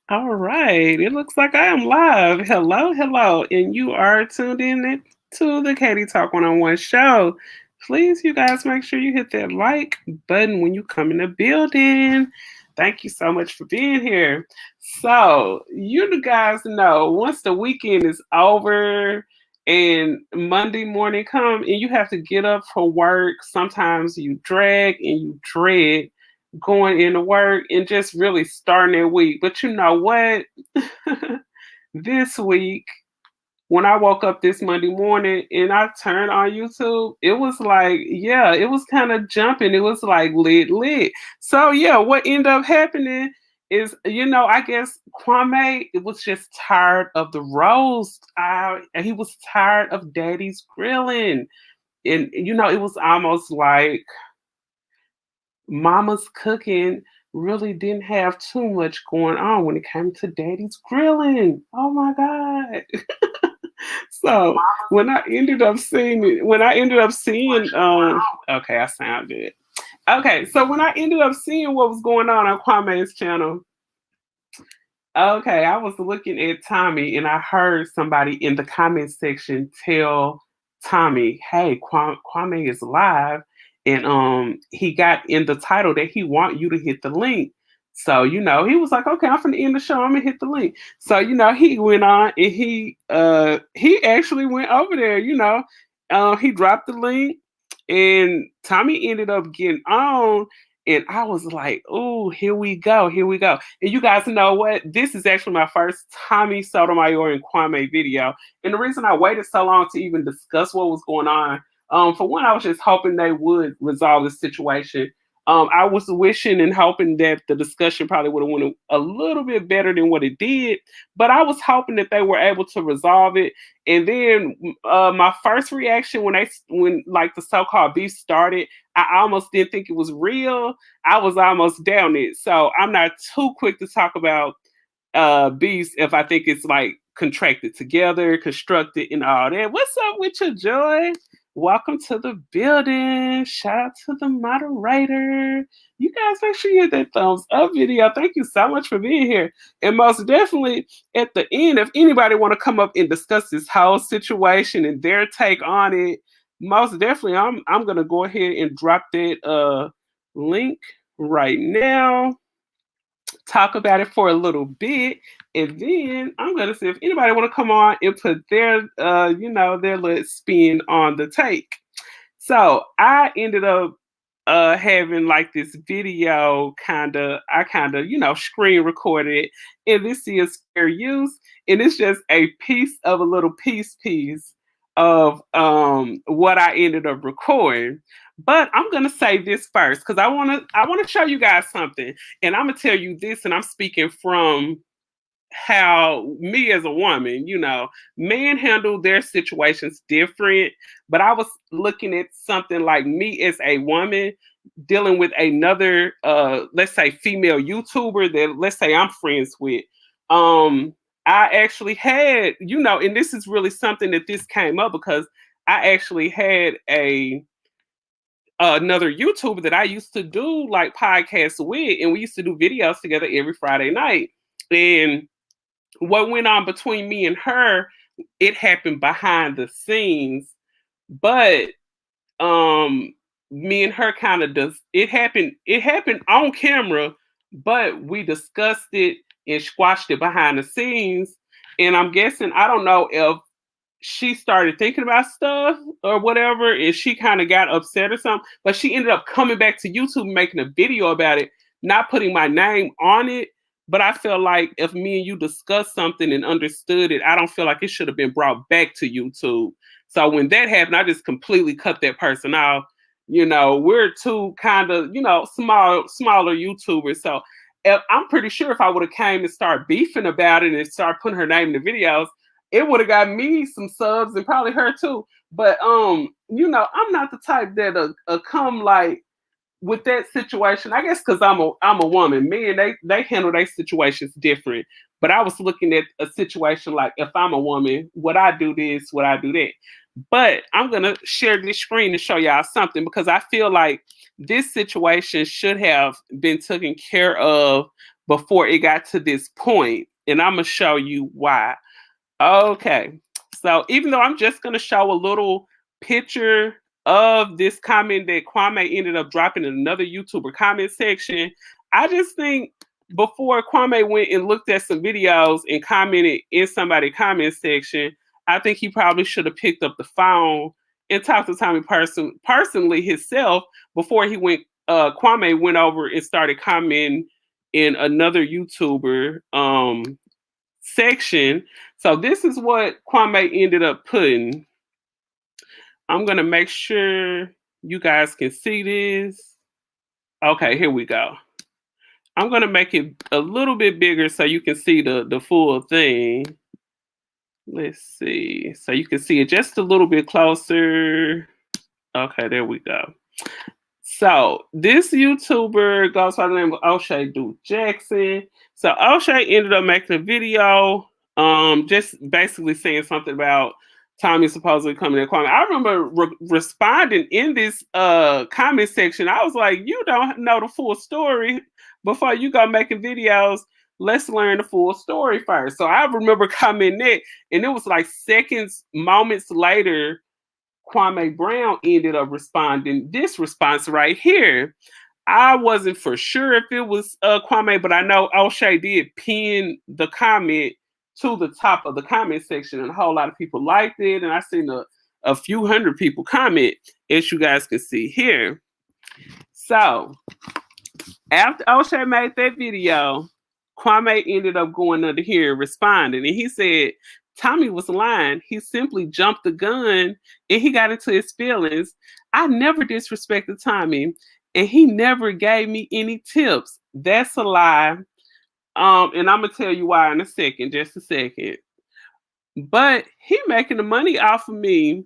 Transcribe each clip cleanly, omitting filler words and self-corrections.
All right. It looks like I am live. Hello, hello. And you are tuned in to the Katie Talk One-on-One show. Please, you guys, make sure you hit that like button when you come in the building. Thank you so much for being here. So, you guys know once the weekend is over and Monday morning come and you have to get up for work, sometimes you drag and you dread going into work and just really starting that week. But you know what? This week, when I woke up this Monday morning and I turned on YouTube, it was like, yeah, it was kind of jumping. It was like lit. So yeah, what ended up happening is, I guess Kwame was just tired of the roast. He was tired of Daddy's grilling. And it was almost like Mama's cooking really didn't have too much going on when it came to Daddy's grilling. Oh my God. So okay, I sound good. Okay, so when I ended up seeing what was going on Kwame's channel, okay, I was looking at Tommy and I heard somebody in the comment section tell Tommy, "Hey, Kwame is live, and he got in the title that he want you to hit the link." So he was like, "Okay, I'm gonna end the show. I'm gonna hit the link." So he went on and he actually went over there. He dropped the link, and Tommy ended up getting on. And I was like, "Oh, here we go, here we go." And you guys know what? This is actually my first Tommy Sotomayor and Kwame video. And the reason I waited so long to even discuss what was going on, for one, I was just hoping they would resolve the situation. I was wishing and hoping that the discussion probably would have went a little bit better than what it did, but I was hoping that they were able to resolve it. And then my first reaction when like the so-called beef started, I almost didn't think it was real. I was almost down it. So I'm not too quick to talk about beefs if I think it's like contracted together, constructed, and all that. What's up with you, Joy? Welcome to the building. Shout out to the moderator. You guys make sure you hit that thumbs up video. Thank you so much for being here. And most definitely at the end, if anybody want to come up and discuss this whole situation and their take on it, most definitely I'm gonna go ahead and drop that link right now, talk about it for a little bit, and then I'm gonna see if anybody want to come on and put their little spin on the take. So I ended up having like this video I kind of screen recorded it, and this is fair use, and it's just a piece of a little piece of what I ended up recording. But I'm gonna say this first because I wanna show you guys something, and I'm gonna tell you this, and I'm speaking from how me as a woman, men handle their situations different. But I was looking at something like me as a woman dealing with another, let's say, female YouTuber that let's say I'm friends with. Um, I actually had, and this is really something that this came up because I actually had another YouTuber that I used to do like podcasts with, and we used to do videos together every Friday night. And what went on between me and her, it happened behind the scenes, but me and her kind of does it happened on camera, but we discussed it and squashed it behind the scenes. And I'm guessing, I don't know if she started thinking about stuff or whatever, and she kind of got upset or something, but she ended up coming back to YouTube making a video about it, not putting my name on it. But I feel like if me and you discussed something and understood it, I don't feel like it should have been brought back to YouTube. So when that happened, I just completely cut that person off. We're two kind of, smaller YouTubers. So I'm pretty sure if I would have came and started beefing about it and started putting her name in the videos, it would have got me some subs and probably her too. But I'm not the type that come like with that situation. I guess because I'm a woman. Men, they handle their situations different. But I was looking at a situation like, if I'm a woman, would I do this? Would I do that? But I'm gonna share this screen to show y'all something because I feel like this situation should have been taken care of before it got to this point, and I'm gonna show you why. Okay. So even though I'm just going to show a little picture of this comment that Kwame ended up dropping in another YouTuber comment section, I just think before Kwame went and looked at some videos and commented in somebody's comment section, I think he probably should have picked up the phone and talked to Tommy personally himself before he went. Kwame went over and started commenting in another YouTuber section. So this is what Kwame ended up putting. I'm gonna make sure you guys can see this. Okay, here we go. I'm gonna make it a little bit bigger so you can see the full thing. Let's see. So you can see it just a little bit closer. Okay, there we go. So this YouTuber goes by the name of O'Shea Duke Jackson. So O'Shea ended up making a video, just basically saying something about Tommy supposedly coming at Kwame. I remember responding in this comment section. I was like, "You don't know the full story before you go making videos. Let's learn the full story first." So I remember commenting that, and it was like seconds, moments later, Kwame Brown ended up responding this response right here. I wasn't for sure if it was Kwame, but I know O'Shea did pin the comment to the top of the comment section, and a whole lot of people liked it. And I seen a few hundred people comment, as you guys can see here. So after O'Shea made that video, Kwame ended up going under here responding, and he said Tommy was lying. He simply jumped the gun and he got into his feelings. I never disrespected Tommy, and he never gave me any tips. That's a lie. And I'm gonna tell you why in a second, just a second. But he making the money off of me.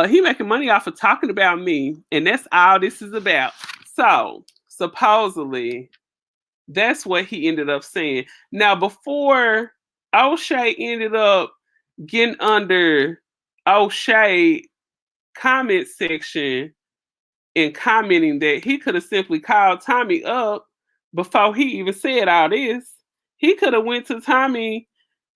He making money off of talking about me, and that's all this is about. So supposedly, that's what he ended up saying. Now, before O'Shea ended up getting under O'Shea comment section and commenting that he could have simply called Tommy up before he even said all this. He could have went to Tommy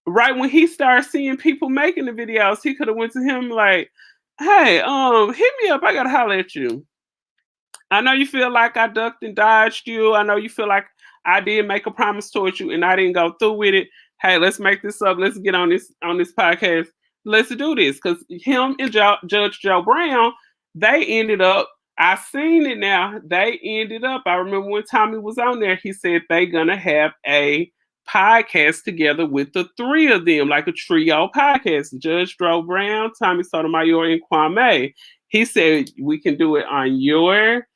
right when he started seeing people making the videos. He could have went to him like, "Hey, hit me up. I gotta holler at you. I know you feel like I ducked and dodged you. I know you feel like I did make a promise towards you and I didn't go through with it. Hey, let's make this up. Let's get on this podcast. Let's do this." Because him and Judge Joe Brown, they ended up. I seen it now. They ended up. I remember when Tommy was on there. He said they gonna have a podcast together with the three of them, like a trio podcast. Judge Joe Brown, Tommy Sotomayor, and Kwame. He said we can do it on your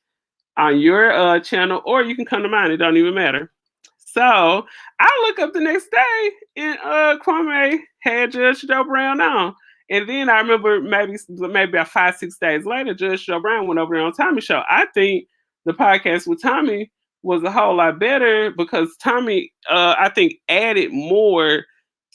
channel, or you can come to mine. It don't even matter. So I look up the next day, and Kwame had Judge Joe Brown on. And then I remember maybe about 5-6 days later, Judge Joe Brown went over there on Tommy's show. I think the podcast with Tommy was a whole lot better because Tommy, I think, added more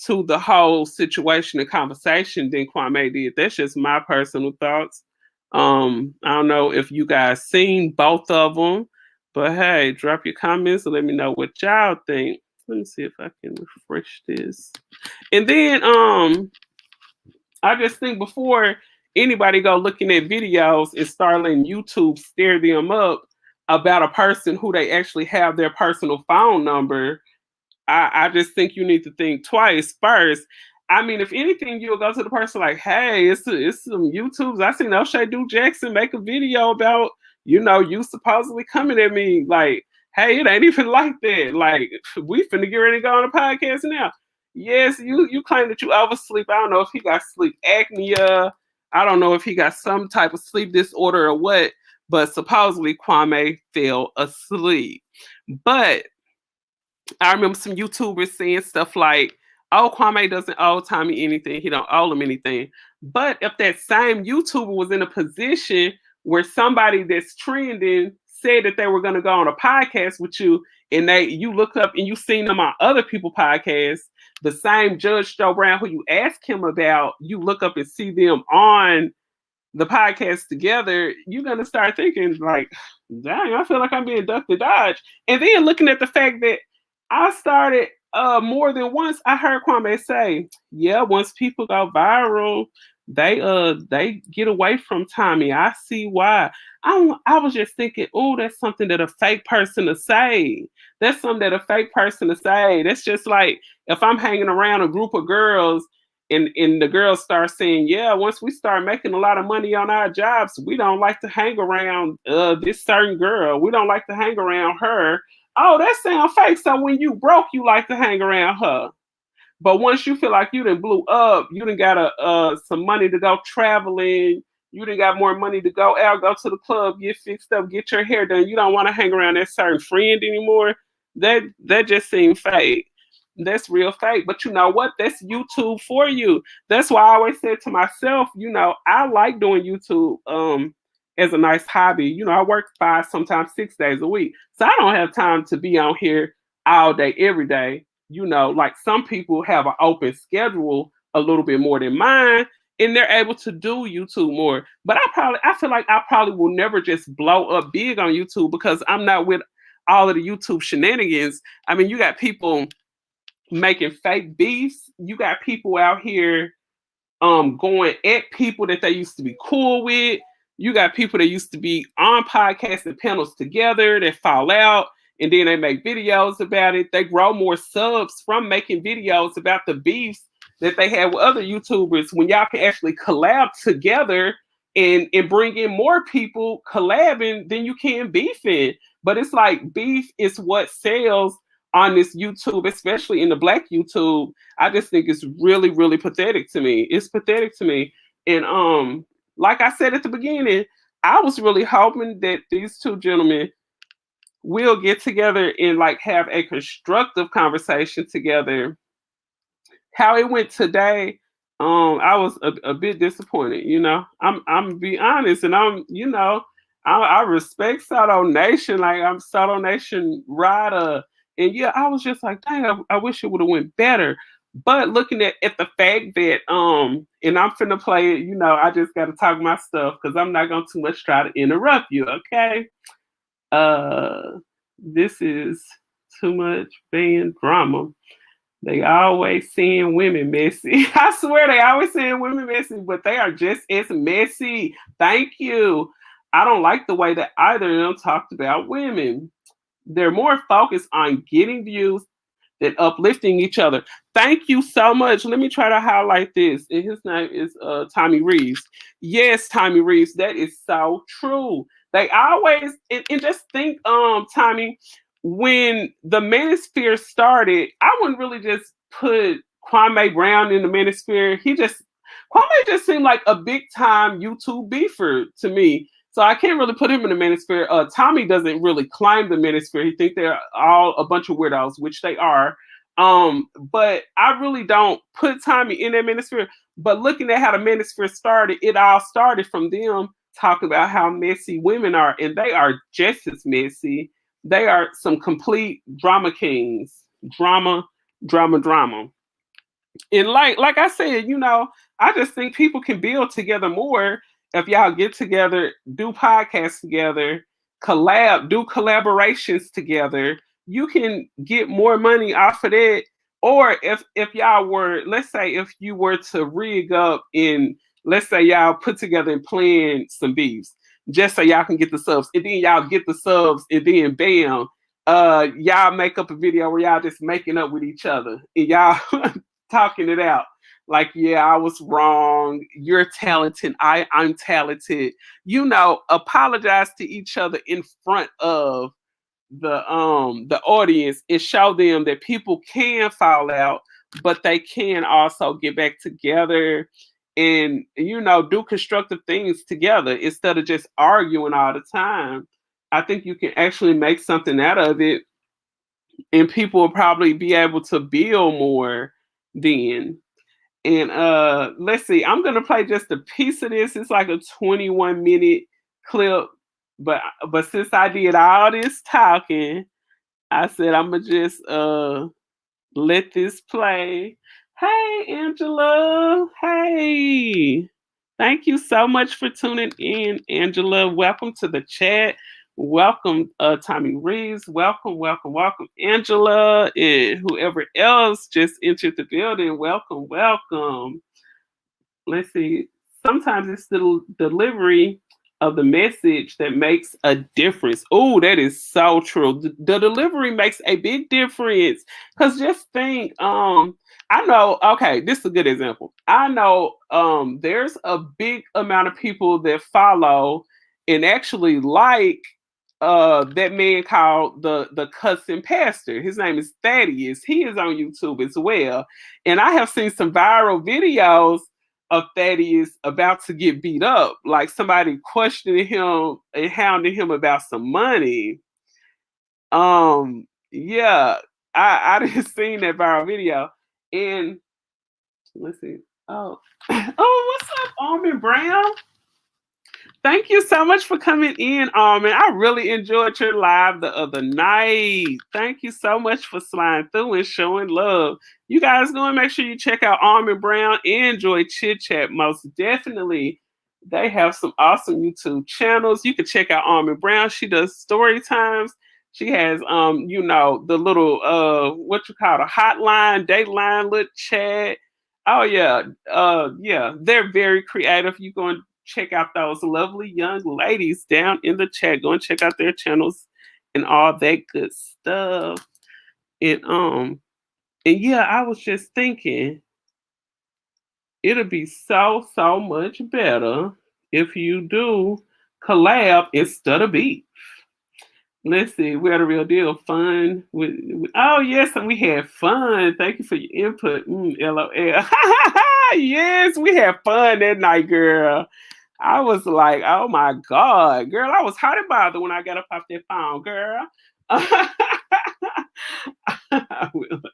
to the whole situation and conversation than Kwame did. That's just my personal thoughts. I don't know if you guys seen both of them, but hey, drop your comments and let me know what y'all think. Let me see if I can refresh this. And then I just think before anybody go looking at videos and start letting YouTube stare them up about a person who they actually have their personal phone number, I just think you need to think twice first. I mean, if anything, you'll go to the person like, "Hey, it's some YouTubes. I seen O'Shea Duke Jackson make a video about, you supposedly coming at me. Like, hey, it ain't even like that. Like, we finna get ready to go on a podcast now." Yes, you claim that you oversleep. I don't know if he got sleep apnea. I don't know if he got some type of sleep disorder or what, but supposedly Kwame fell asleep. But I remember some YouTubers saying stuff like, "Oh, Kwame doesn't owe Tommy anything. He don't owe him anything." But if that same YouTuber was in a position where somebody that's trending said that they were gonna go on a podcast with you, and you look up and you seen them on other people podcasts, the same Judge Joe Brown who you asked him about, you look up and see them on the podcast together, you're gonna start thinking like, dang, I feel like I'm being ducked and dodged. And then looking at the fact that I started more than once, I heard Kwame say, yeah, once people go viral, they get away from Tommy. I see why. I was just thinking, oh, that's something that a fake person to say. That's something that a fake person to say. That's just like if I'm hanging around a group of girls and the girls start saying, yeah, once we start making a lot of money on our jobs, we don't like to hang around this certain girl. We don't like to hang around her. Oh, that sounds fake. So when you broke, you like to hang around her. But once you feel like you done blew up, you done got some money to go traveling, you done got more money to go out, go to the club, get fixed up, get your hair done. You don't want to hang around that certain friend anymore. That just seemed fake. That's real fake. But you know what? That's YouTube for you. That's why I always said to myself, I like doing YouTube as a nice hobby. I work 5, sometimes 6 days a week. So I don't have time to be on here all day, every day. Like some people have an open schedule a little bit more than mine, and they're able to do YouTube more. But I feel like I probably will never just blow up big on YouTube because I'm not with all of the YouTube shenanigans. I mean, you got people making fake beefs. You got people out here going at people that they used to be cool with. You got people that used to be on podcasts and panels together that fall out and then they make videos about it. They grow more subs from making videos about the beefs that they had with other YouTubers when y'all can actually collab together and bring in more people collabing than you can beefing. But it's like beef is what sells on this YouTube, especially in the Black YouTube. I just think it's really, really pathetic to me. It's pathetic to me. And like I said at the beginning, I was really hoping that these two gentlemen will get together and like have a constructive conversation together. How it went today, I was a bit disappointed. I'm be honest, and I respect Soto Nation. Like I'm Soto Nation rider, and yeah, I was just like, dang, I wish it would have went better. But looking at the fact that and I'm finna play it, I just got to talk my stuff because I'm not gonna too much try to interrupt you. Okay, this is too much fan drama. They always saying women messy. I swear they always saying women messy, but they are just as messy. Thank you. I don't like the way that either of them talked about women. They're more focused on getting views than uplifting each other. Thank you so much. Let me try to highlight this. And his name is Tommy Reeves. Yes, Tommy Reeves. That is so true. They always and just think, Tommy, when the Manosphere started, I wouldn't really just put Kwame Brown in the Manosphere. Kwame just seemed like a big time YouTube beefer to me. So I can't really put him in the Manosphere. Tommy doesn't really climb the Manosphere. He thinks they're all a bunch of weirdos, which they are. But I really don't put Tommy in that Manosphere. But looking at how the Manosphere started, it all started from them talking about how messy women are, and they are just as messy. They are some complete drama kings. Drama, drama, drama. And like I said, I just think people can build together more if y'all get together, do podcasts together, do collaborations together. You can get more money off of that. Or if y'all were, let's say if you were to rig up and let's say y'all put together and plan some beefs just so y'all can get the subs, and then y'all get the subs, and then bam, y'all make up a video where y'all just making up with each other and y'all talking it out. Like, yeah, I was wrong. You're talented. I'm talented. Apologize to each other in front of the audience and show them that people can fall out, but they can also get back together and do constructive things together instead of just arguing all the time. I think you can actually make something out of it, and people will probably be able to build more then. And let's see, I'm gonna play just a piece of this. It's like a 21-minute clip But since I did all this talking, I said I'm gonna just let this play. Hey, Angela. Hey. Thank you so much for tuning in, Angela. Welcome to the chat. Welcome, Tommy Reeves. Welcome, welcome, welcome, Angela. And whoever else just entered the building. Welcome, welcome. Let's see. Sometimes it's the delivery of the message that makes a difference. Oh, that is so true. The delivery makes a big difference. Cause just think, I know, okay, this is a good example. I know there's a big amount of people that follow and actually like that man called the cussing pastor. His name is Thaddeus. He is on YouTube as well. And I have seen some viral videos of Thaddeus about to get beat up, like somebody questioning him and hounding him about some money. Yeah, I didn't seen that viral video. And let's see. Oh, oh, what's up, Almond Brown? Thank you so much for coming in, Almond. I really enjoyed your live the other night. Thank you so much for sliding through and showing love. You guys go and make sure you check out Almond Brown and Joy Chit Chat. Most definitely, they have some awesome YouTube channels. You can check out Almond Brown. She does story times. She has the little what you call a hotline, dateline, little chat. Oh yeah, yeah, they're very creative. You go and check out those lovely young ladies down in the chat. Go and check out their channels and all that good stuff. And yeah, I was just thinking it'll be so much better if you do collab instead of beef. Let's see, we had a real deal fun. Oh yes, and we had fun. Thank you for your input. LOL. Yes, we had fun that night, girl. I was like, oh my God, girl, I was hot and bothered when I got up off that phone, girl. I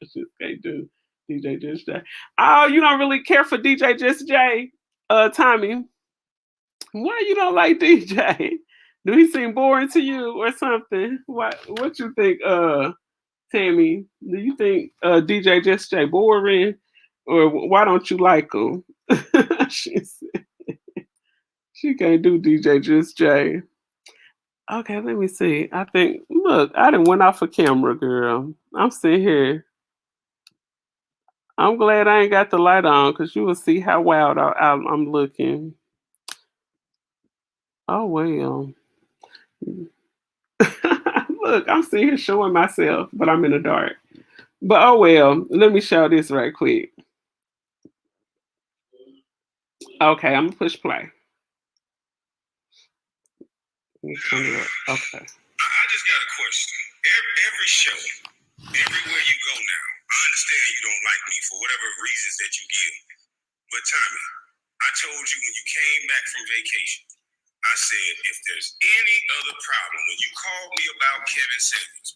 just can't do DJ Just J. Oh, you don't really care for DJ Just J, Tommy. Why you don't like DJ? Do he seem boring to you or something? What you think, Tammy? Do you think DJ Just J boring? Or why don't you like him? she said she can't do DJ Just J. Okay, let me see. I think look, I didn't went off a camera, girl. I'm sitting here. I'm glad I ain't got the light on because you will see how wild I'm looking. Oh well. Look, I'm sitting here showing myself, but I'm in the dark. But oh well, let me show this right quick. Okay, I'm gonna push play. Let me turn it up. Okay. I just got a question. Every show, everywhere you go now, I understand you don't like me for whatever reasons that you give. But Tommy, I told you when you came back from vacation, I said if there's any other problem, when you called me about Kevin Samuels,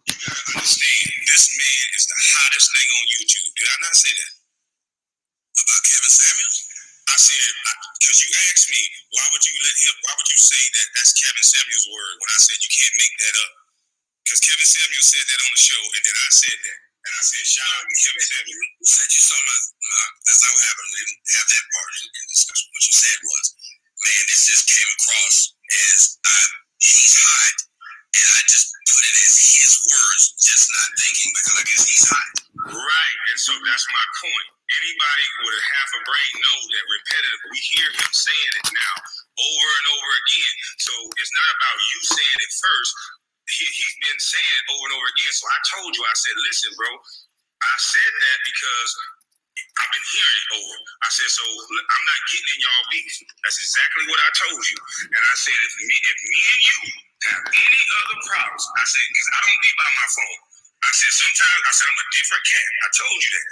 you gotta understand this man is the hottest thing on YouTube. Did I not say that? About Kevin Samuels? I said, because you asked me, why would you say that that's Kevin Samuels' word when I said you can't make that up? Because Kevin Samuels said that on the show, and then I said that. And I said, shout out to Kevin Samuels. You said you saw that's how it happened. We didn't have that part of the discussion. What you said was, man, this just came across as he's hot. And I just put it as his words, just not thinking, because I guess he's hot. Right, and so that's my point. Anybody with a half a brain knows that repetitive, we hear him saying it now over and over again. So it's not about you saying it first. He's been saying it over and over again. So I told you, I said, listen, bro, I said that because I've been hearing it over. I said, so I'm not getting in y'all beef. That's exactly what I told you. And I said, if me and you have any other problems, I said, because I don't be by my phone. I said, sometimes, I said, I'm a different cat. I told you that.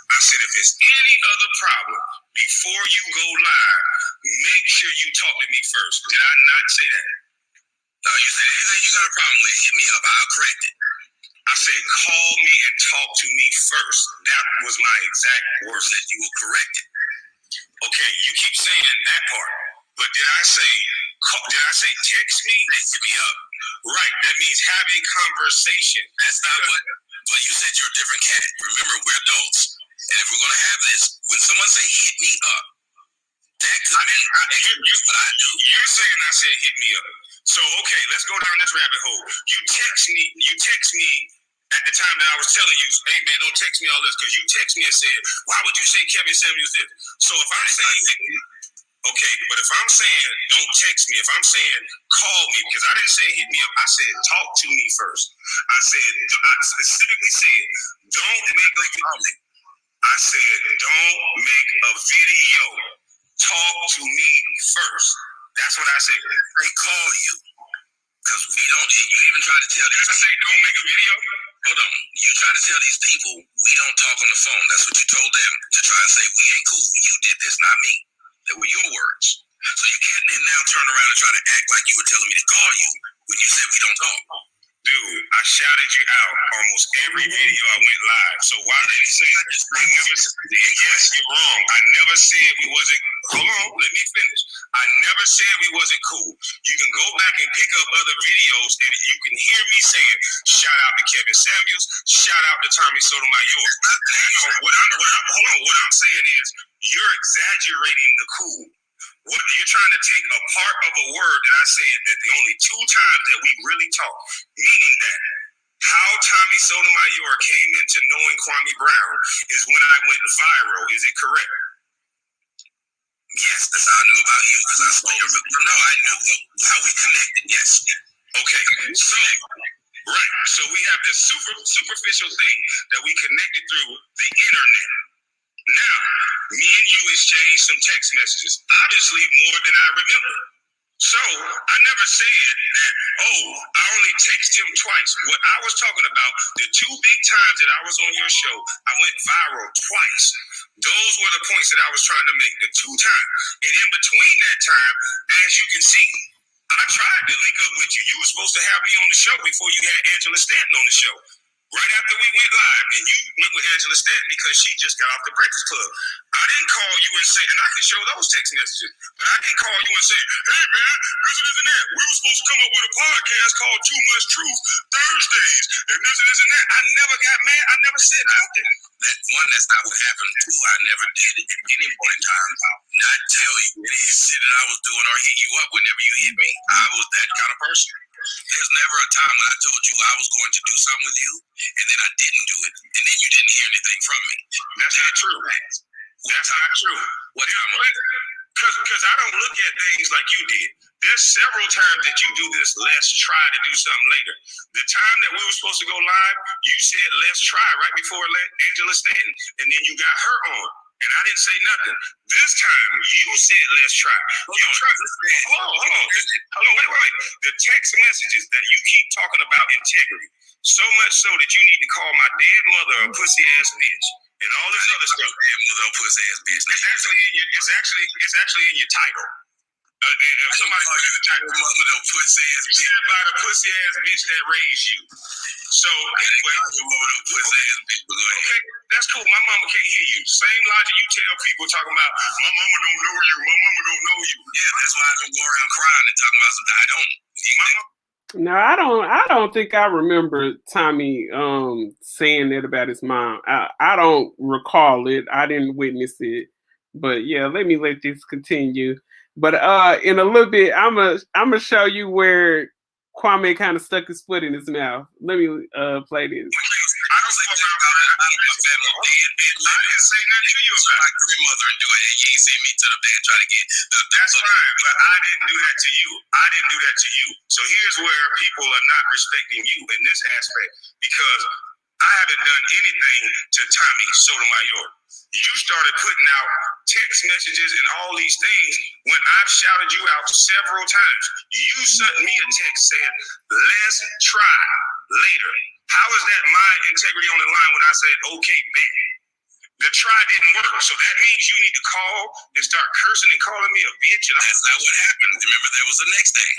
I said, if there's any other problem, before you go live, make sure you talk to me first. Did I not say that? No, you said anything you got a problem with, hit me up. I'll correct it. I said, call me and talk to me first. That was my exact words, that you will correct it. Okay, you keep saying that part. But did I say, Did I say text me? Hit me up. Right. That means have a conversation. That's not what. But you said you're a different cat. Remember, we're adults, and if we're gonna have this, when someone say hit me up, that could mean what I do. You're saying I said hit me up. So okay, let's go down this rabbit hole. You text me at the time that I was telling you, hey man, don't text me all this, because you text me and said, why would you say Kevin Samuels did? So if I'm saying okay, but if I'm saying don't text me, if I'm saying call me, because I didn't say hit me up, I said talk to me first. I specifically said don't make a comment. I said don't make a video. Talk to me first. That's what I said. They call you. Because we don't, you even try to tell these. I say don't make a video? Hold on. You try to tell these people we don't talk on the phone. That's what you told them. To try to say we ain't cool. You did this, not me. That were your words. So you can't then now turn around and try to act like you were telling me to call you when you said we don't talk. Dude, I shouted you out almost every video I went live. So why did you say I never said, yes, you're wrong. I never said we wasn't, hold on, let me finish. I never said we wasn't cool. You can go back and pick up other videos and you can hear me saying, shout out to Kevin Samuels, shout out to Tommy Sotomayor. What I'm saying is, you're exaggerating the cool. What you're trying to take a part of a word that I said that the only two times that we really talk, meaning that how Tommy Sotomayor came into knowing Kwame Brown is when I went viral. Is it correct? Yes, that's how I knew about you, because I saw your video. No, I knew how we connected. Yes. Okay. So, right. So we have this superficial thing that we connected through the internet. Now, me and you exchanged some text messages, obviously more than I remember. So, I never said that, I only texted him twice. What I was talking about, the two big times that I was on your show, I went viral twice. Those were the points that I was trying to make, the two times. And in between that time, as you can see, I tried to link up with you. You were supposed to have me on the show before you had Angela Stanton on the show. Right after we went live, and you went with Angela Stanton because she just got off the Breakfast Club. I didn't call you and say, and I can show those text messages, but I didn't call you and say, hey man, this and that. We were supposed to come up with a podcast called Too Much Truth Thursdays, and this and that. I never got mad. I never said nothing. That's not what happened. Two, I never did at any point in time not tell you any shit that I was doing or hit you up whenever you hit me. I was that kind of person. There's never a time when I told you I was going to do something with you, and then I didn't do it, and then you didn't hear anything from me. That's not true. That's not true. What time was it? Because I don't look at things like you did. There's several times that you do this, let's try to do something later. The time that we were supposed to go live, you said let's try right before Angela Stanton, and then you got her on. And I didn't say nothing. This time, you said let's try. Hold on, wait. The text messages that you keep talking about integrity, so much so that you need to call my dead mother a pussy ass bitch. And all this other stuff. Dead mother a pussy ass bitch. It's actually in your title. If somebody put in the title, mother no pussy ass bitch. You said about a pussy ass bitch that raised you. So anyway, your mother no pussy ass bitch. Okay, that's cool. My mama can't hear you. Same logic you tell people talking about my mama don't know you. My mama don't know you. Yeah, that's why I don't go around crying and talking about something I don't. No, I don't think I remember Tommy saying that about his mom. I don't recall it. I didn't witness it. But yeah, let this continue. But in a little bit, I'm gonna show you where Kwame kind of stuck his foot in his mouth. Let me play this. I don't say nothing about my family. I didn't say nothing to you about my grandmother and do it. And you ain't seen me to the bed try to get. That's fine, but I didn't do that to you. So here's where people are not respecting you in this aspect, because I haven't done anything to Tommy Sotomayor. You started putting out text messages and all these things when I've shouted you out several times. You sent me a text saying, let's try later. How is that my integrity on the line when I said, okay, bet? The try didn't work. So that means you need to call and start cursing and calling me a bitch. And that's not what happened. Remember, there was the next day.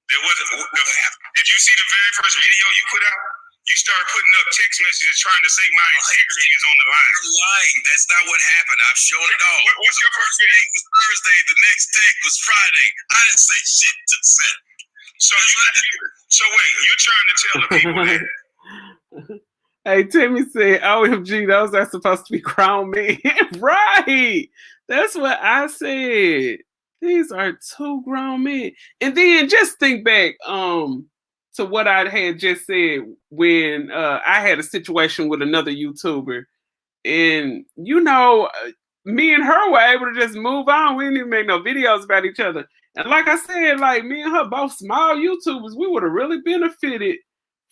There wasn't. Did you see the very first video you put out? You started putting up text messages trying to say my integrity is on the line. You're lying. That's not what happened. I've shown it all. What's your first video? It was Thursday. The next day was Friday. I didn't say shit to Seth. So wait, you're trying to tell the people that. Hey, Timmy said, OMG, those are supposed to be grown men. Right. That's what I said. These are two grown men. And then just think back to what I had just said when I had a situation with another YouTuber. And, you know, me and her were able to just move on. We didn't even make no videos about each other. And like I said, like me and her, both small YouTubers, we would have really benefited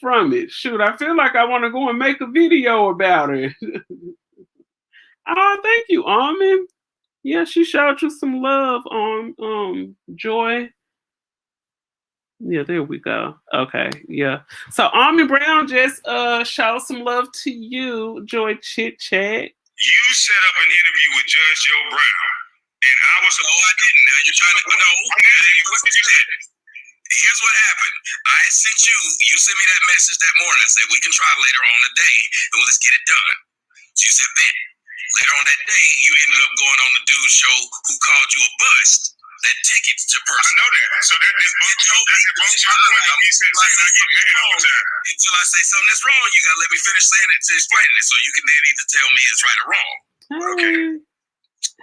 from it. Shoot, I feel like I want to go and make a video about it. Oh, thank you, Armin. Yeah, she showed you some love on Joy. Yeah, there we go. Okay, yeah. So Armin Brown just showed some love to you, Joy Chit Chat. You set up an interview with Judge Joe Brown, and I was. Oh, I didn't. Now you're trying to. No. What did you say? Here's what happened. I sent you. You sent me that message that morning. I said we can try later on today, and let's get it done. So you said bet. Later on that day, you ended up going on the dude's show who called you a bust. That tickets to person. I know that. So that is both your point. He said, I get mad all the time. Until I say something that's wrong, you gotta let me finish saying it to explain it, so you can then either tell me it's right or wrong. Okay.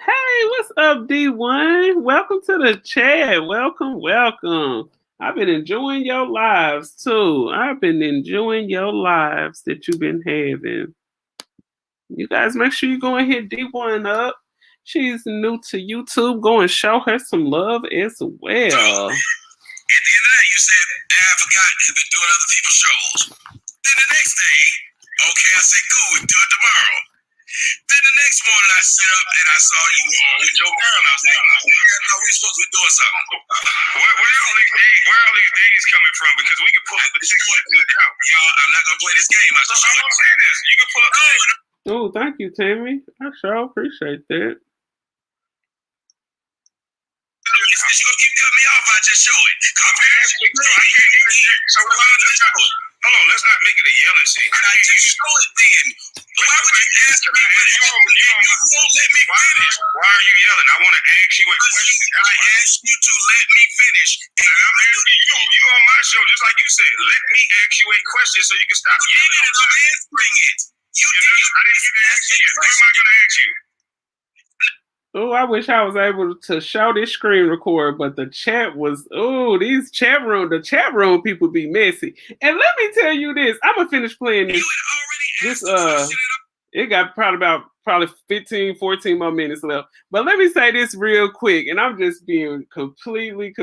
Hey, what's up, D1? Welcome to the chat. Welcome. I've been enjoying your lives too. I've been enjoying your lives that you've been having. You guys make sure you go and hit D1 up. She's new to YouTube. Go and show her some love as well. So, at the end of that, you said, I forgot you've been doing other people's shows. Then the next day, okay, I said, cool, we do it tomorrow. Then the next morning, I sit up and I saw you on with Joe Brown. I was like, I thought we were supposed to be doing something. Where are all these days coming from? Because we can pull up the text in the account. Y'all, I'm not going to play this game. I'm saying this. You can pull up the text. Oh, thank you, Tammy. I sure appreciate that. You're going to keep cutting me off, I just show it. Hold on, let's not make it a yelling scene. I just show it then. Why would you ask me? You won't let me finish. Why are you yelling? I want to ask you a question. I asked you to let me finish. And I'm asking you on my show, just like you said. Let me ask you a question so you can stop yelling. I'm answering it. I didn't get to ask you yet. What am I going to ask you? Oh, I wish I was able to show this screen record, but the chat was, the chat room people be messy. And let me tell you this, I'm gonna finish playing this. It got probably 15, 14 more minutes left. But let me say this real quick, and I'm just being completely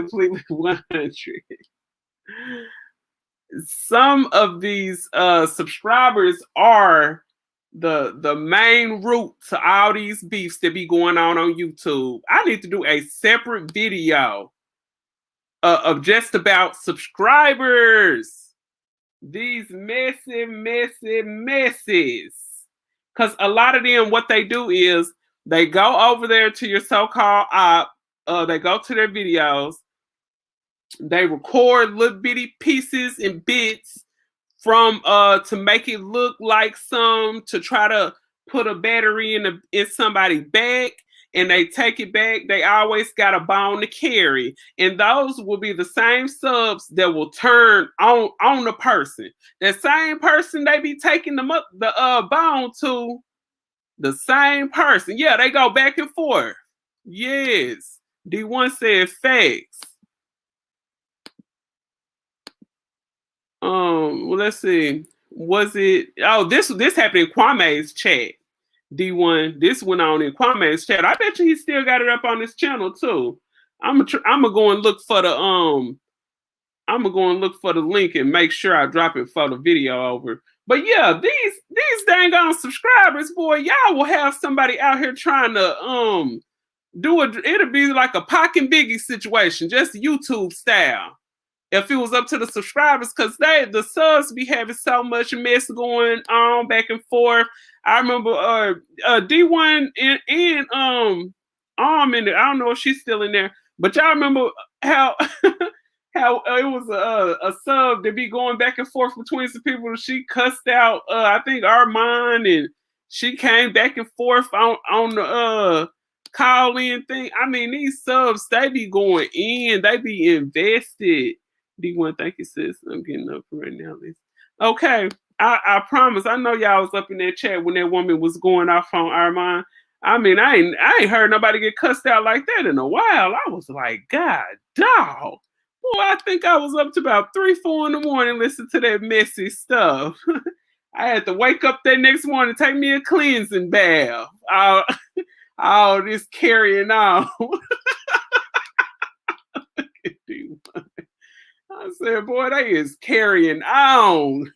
100. Some of these subscribers are the main root to all these beefs that be going on YouTube. I need to do a separate video of just about subscribers. These messy messes. Because a lot of them, what they do is they go over there to your so-called op, they go to their videos, they record little bitty pieces and bits from to make it look like to try to put a battery in somebody's back, and they take it back. They always got a bone to carry, and those will be the same subs that will turn on the person. That same person they be taking the bone to, the same person. Yeah, they go back and forth. Yes, D1 said facts. Well, let's see. Was it? Oh, this happened in Kwame's chat. D1. This went on in Kwame's chat. I bet you he still got it up on his channel too. I'm gonna go and look for the I'm gonna go and look for the link and make sure I drop it for the video over. But yeah, these dang on subscribers, boy, y'all will have somebody out here trying to do it. It'll be like a Pac and Biggie situation, just YouTube style. If it was up to the subscribers, because the subs be having so much mess going on back and forth. I remember D1 and I don't know if she's still in there, but y'all remember how how it was a sub to be going back and forth between some people. She cussed out, I think Armand, and she came back and forth on the call in thing. I mean, these subs, they be going in, they be invested. D1, thank you, sis. I'm getting up right now. Okay, I promise. I know y'all was up in that chat when that woman was going off on Armand. I mean, I ain't heard nobody get cussed out like that in a while. I was like, God, dog. Boy, I think I was up to about 3, 4 in the morning listening to that messy stuff. I had to wake up that next morning, take me a cleansing bath. All this carrying on. I said, boy, they is carrying on.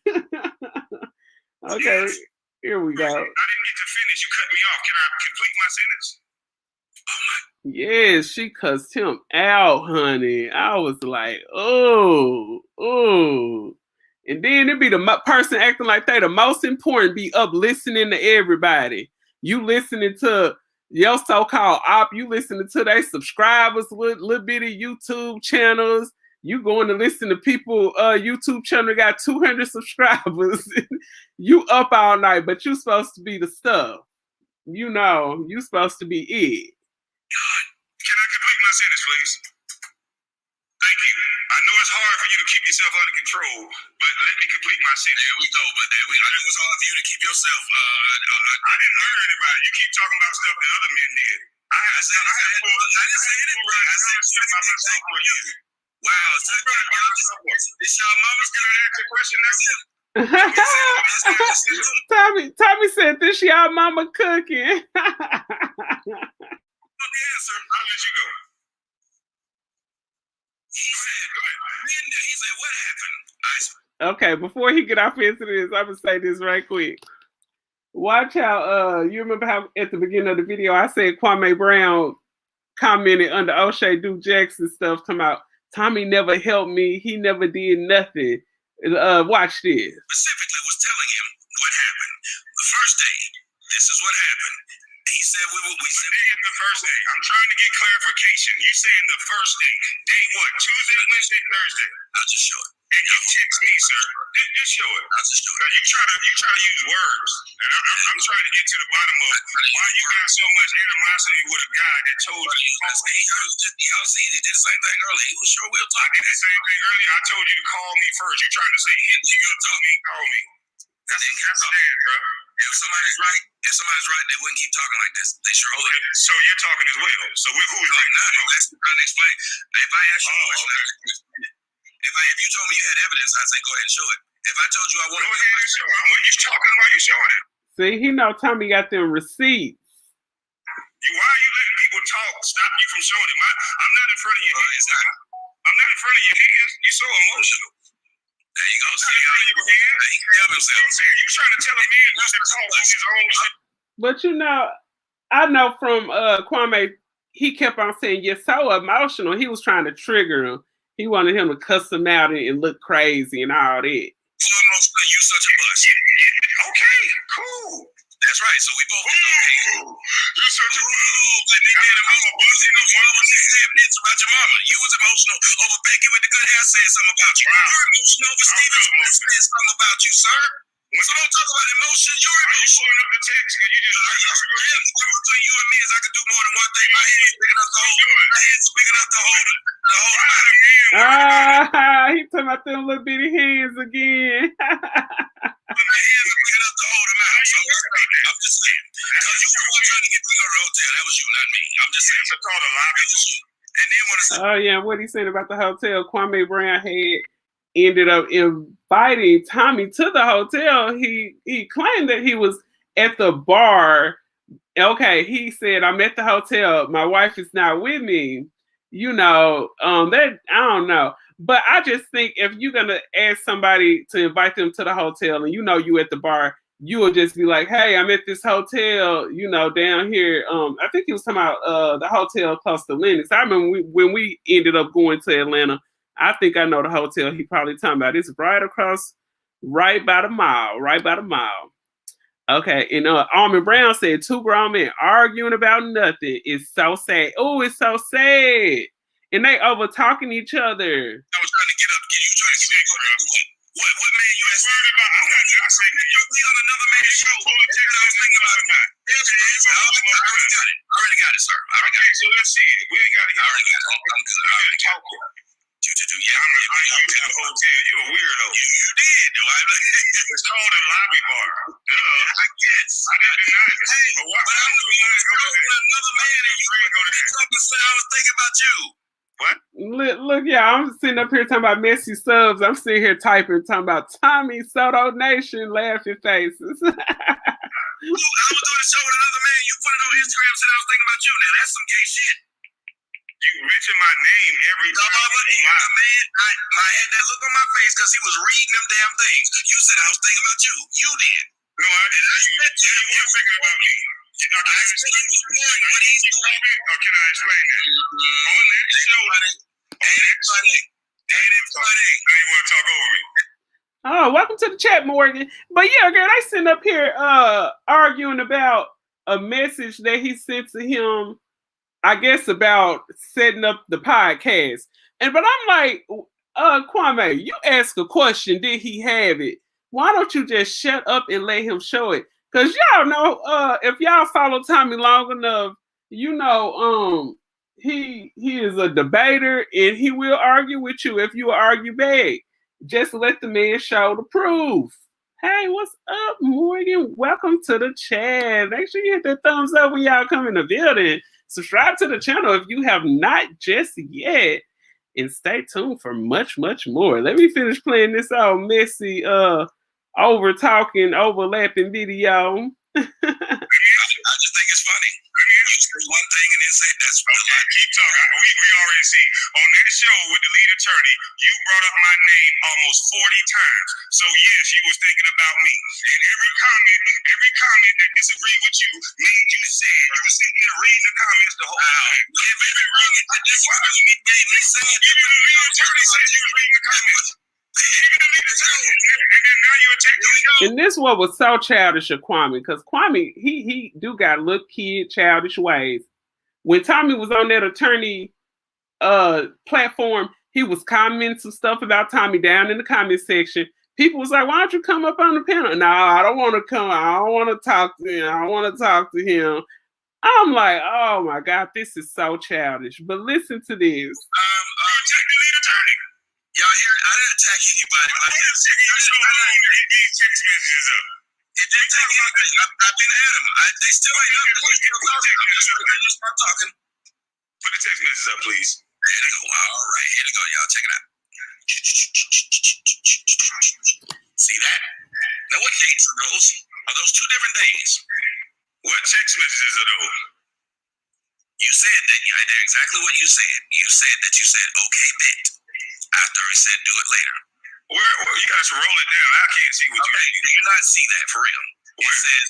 Okay, here we go. I didn't get to finish. You cut me off. Can I complete my sentence? Oh my. Yes, she cussed him out, honey. I was like, oh. And then it be the person acting like they the most important, be up listening to everybody. You listening to your so-called op, you listening to their subscribers, little bitty YouTube channels. You going to listen to people, YouTube channel got 200 subscribers. You up all night, but you supposed to be the stuff. You know, you supposed to be it. God, can I complete my sentence, please? Thank you. I know it's hard for you to keep yourself under control, but let me complete my sentence. There we go. But I know it's hard for you to keep yourself. I didn't hurt anybody. You keep talking about stuff that other men did. I didn't say anything. I said something for you. Wow. So this y'all mama's gonna ask a question. That's it. Tommy said this y'all mama cooking. The answer. I'll let you go. He said, what happened? Okay, before he get off into this, I'm gonna say this right quick. Watch how you remember how at the beginning of the video I said Kwame Brown commented under O'Shea Duke Jackson stuff talking about Tommy never helped me, he never did nothing. Watch this. Specifically was telling him what happened the first day. This is what happened. He said we said the first day. I'm trying to get clarification. You saying the first day? Day what? Tuesday, Wednesday, Thursday? I'll just show it. And you text me, sir. Just show it. I'll just show it. You try to use words, and I'm trying to get to the bottom of why you got so much animosity with a guy that told you. Y'all see, he did the same thing earlier. He was sure we'll talk. Did that same thing earlier. I told you to call me first. You trying to say you gonna tell me and call me? That's bad, bro. If somebody's right, they wouldn't keep talking like this. They sure would. So you're talking as well. So who's like, no, that's trying to explain. If I ask you a question, if you told me you had evidence, I'd say go ahead and show it. If I told you I wanted to go ahead and show it, what you talking about? You showing it. See, he know Tommy got them receipts. Why are you letting people talk? Stop you from showing it. I'm not in front of your hands. I'm not in front of your hands. You're so emotional. There you go. See how he can help himself. You trying to tell a man not to talk on his own shit? But you know, I know from Kwame, he kept on saying you're so emotional. He was trying to trigger him. He wanted him to cuss him out and look crazy and all that. You such a bust. Okay, cool. That's right. So we both okay. You such a bust. Like they made him bust in the one when he said bits about your mama. You was emotional over Becky with the good hair saying something about you. Wow. You're emotional over Steven Smith saying something about you, sir. So don't talk about emotion. You're emotional. Up the text because you just between you and me is I could do more than one thing. My hands big enough to hold it. My hands big enough to hold it. He talking about them little bitty hands again. My hands are big enough to hold them out. So I'm just saying. Because you were trying to get me to go to the hotel. That was you, not me. I'm just saying. It's called a lobby. That was you. And then when oh yeah, what he saying about the hotel? Kwame Brown had ended up inviting Tommy to the hotel. He claimed that he was at the bar. Okay, he said, I'm at the hotel. My wife is not with me. You know, that I don't know. But I just think if you're gonna ask somebody to invite them to the hotel and you know you at the bar, you will just be like, hey, I'm at this hotel, you know, down here. I think he was talking about the hotel close to Lennox. I remember when we ended up going to Atlanta, I think I know the hotel he probably talking about. It's right across, right by the mall. Okay, and Almond Brown said 2 grown men arguing about nothing is so sad. Oh, it's so sad. And they over talking each other. That was What man you asking? I said, you'll be on another man's show. I was thinking about it. Here it is. I already got it, sir. Okay, so let's see it. We ain't got to get already got it. I'm good. I already talked. Yeah, I'm you to the hotel. You a weirdo. You did. It's called a lobby bar. I guess. I didn't deny it. Hey, but I was being with another man and you ain't go to that. I was thinking about you. What? Look, yeah, I'm sitting up here talking about messy subs. I'm sitting here typing, talking about Tommy Soto Nation laughing faces. I was doing a show with another man. You put it on Instagram, said I was thinking about you. Now that's some gay shit. You mention my name every time. I had that look on my face because he was reading them damn things. You said I was thinking about you. You did. No, I didn't. You weren't thinking about me. I said he was doing what he's doing. Oh, can I explain that? On that show, ain't it funny? Now you want to talk over me? Oh, welcome to the chat, Morgan. But yeah, girl, they sitting up here arguing about a message that he sent to him, I guess, about setting up the podcast. But I'm like, Kwame, you ask a question, did he have it? Why don't you just shut up and let him show it? Because y'all know, if y'all follow Tommy long enough, you know, he is a debater and he will argue with you if you argue back. Just let the man show the proof. Hey, what's up, Morgan? Welcome to the chat. Make sure you hit that thumbs up when y'all come in the building. Subscribe to the channel if you have not just yet. And stay tuned for much, much more. Let me finish playing this all messy, over-talking, overlapping video. I just think it's funny. You say one thing and then say that's what I keep talking. We already see on that show with the lead attorney, you brought up my name almost 40 times. So yes, you was thinking about me. And every comment that disagreed with you made you sad. You were sitting there reading the comments the whole time. Every comment that disagreed with me made me sad. Even the lead attorney said you was reading the comments. And this one was so childish of Kwame, because Kwame, he do got little kid childish ways. When Tommy was on that attorney platform, he was commenting some stuff about Tommy down in the comment section. People was like, why don't you come up on the panel? No, I don't want to come. I don't want to talk to him. I don't want to talk to him. I'm like, oh my God, this is so childish. But listen to this. Y'all hear it? I didn't attack anybody. But I didn't get these text messages up. It didn't take anything. I've been at them. They still ain't up. I'm just going to start talking. Put the text messages up, please. Here they go. All right. Here they go, y'all. Check it out. See that? Now, what dates are those? Are those two different days? What text messages are those? You said that. They're exactly what you said. You said, okay, bet. After he said, do it later. Where you guys roll it down. I can't see what you mean. Do you not see that for real? Where? It says,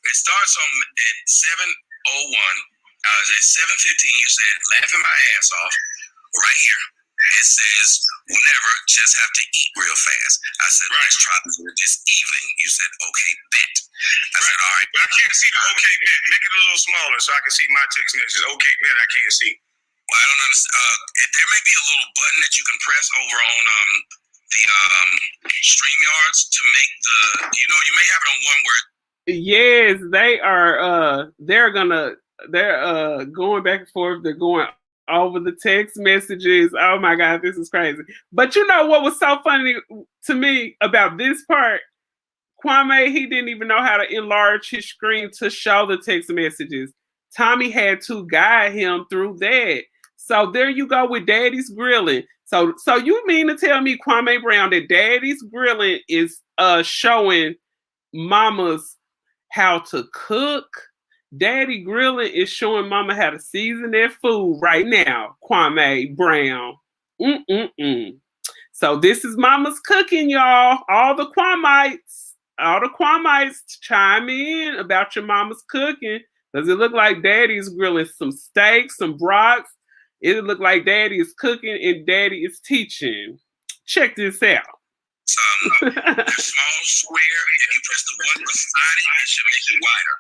it starts at 7:01. At 7:15, you said, laughing my ass off. Right here. It says, whenever, just have to eat real fast. I said, let's try this evening. You said, okay, bet. I said, all right. But I can't see the okay, bet. Make it a little smaller so I can see my text messages. Okay, bet, I can't see. Well, I don't understand. There may be a little button that you can press over on the StreamYards to make the, you may have it on one word. Yes, they are. They're going back and forth. They're going over the text messages. Oh my God, this is crazy. But you know what was so funny to me about this part? Kwame, he didn't even know how to enlarge his screen to show the text messages. Tommy had to guide him through that. So there you go with Daddy's Grilling. So you mean to tell me, Kwame Brown, that Daddy's Grilling is showing mamas how to cook? Daddy Grilling is showing mama how to season their food right now, Kwame Brown. So this is mama's cooking, y'all. All the Kwamites chime in about your mama's cooking. Does it look like Daddy's grilling some steaks, some brats? It look like Daddy is cooking and Daddy is teaching. Check this out. Small square. If you press the one beside it, it should make it wider.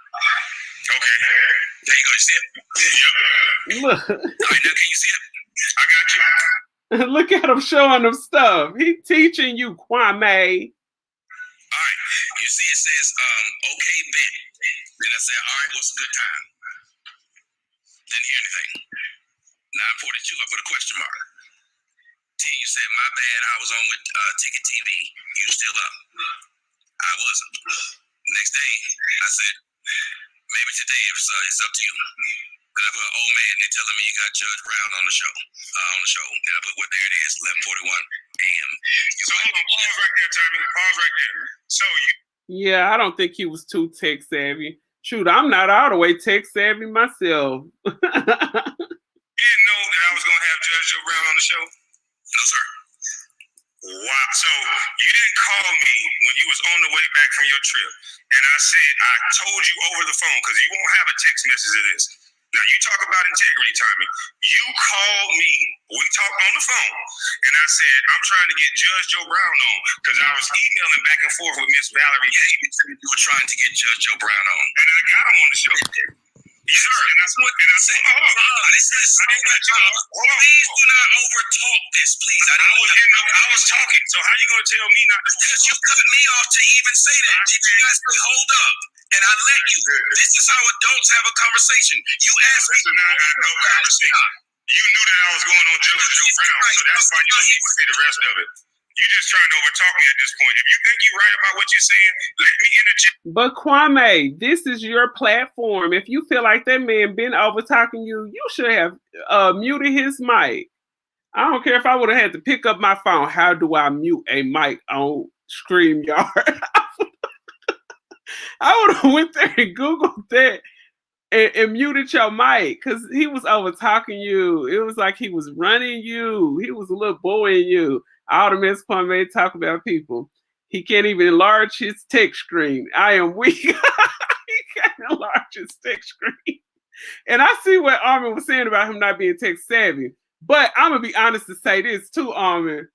Okay. There you go. You see it? Yep. Look. All right, now can you see it? I got you. Look at him showing them stuff. He teaching you, Kwame. All right. You see, it says, okay, bet. Then I said, all right, what's a good time? Didn't hear anything. 9:42, I put a question mark. 10, you said, my bad, I was on with Ticket TV. You still up? I wasn't. Next day, I said, maybe today it's up to you. Then I put, oh man, they're telling me you got Judge Brown on the show. Then I put, well, there it is, 11:41 a.m. So hold on, pause right there, Tommy. Pause right there. So you. Yeah, I don't think he was too tech savvy. Shoot, I'm not all the way tech savvy myself. You didn't know that I was gonna have Judge Joe Brown on the show? No, sir. Wow. So you didn't call me when you was on the way back from your trip, and I said I told you over the phone because you won't have a text message of this. Now you talk about integrity, Tommy. You called me. We talked on the phone, and I said I'm trying to get Judge Joe Brown on because I was emailing back and forth with Miss Valerie Davis. You were trying to get Judge Joe Brown on, and I got him on the show. Yes, sir. And that's what. And I said, hold on. Please do not overtalk this, please. I was talking. So how you gonna tell me not to? Because you cut me off to even say that. Did you guys say hold up? And I let you. This is how adults have a conversation. You asked me. This is not no conversation. You knew that I was going on Judge Joe Brown, so that's why you don't even say the rest of it. You're just trying to overtalk me at this point. If you think you're right about what you're saying, let me interject. But Kwame, this is your platform. If you feel like that man been over talking you, you should have muted his mic. I don't care if I would have had to pick up my phone. How do I mute a mic on StreamYard? I would have went there and Googled that and muted your mic because he was over talking you. It was like he was running you. He was a little bullying you. All the Miss Kwame talk about people. He can't even enlarge his text screen. I am weak. He can't enlarge his text screen. And I see what Armin was saying about him not being tech savvy. But I'm going to be honest to say this too, Armin.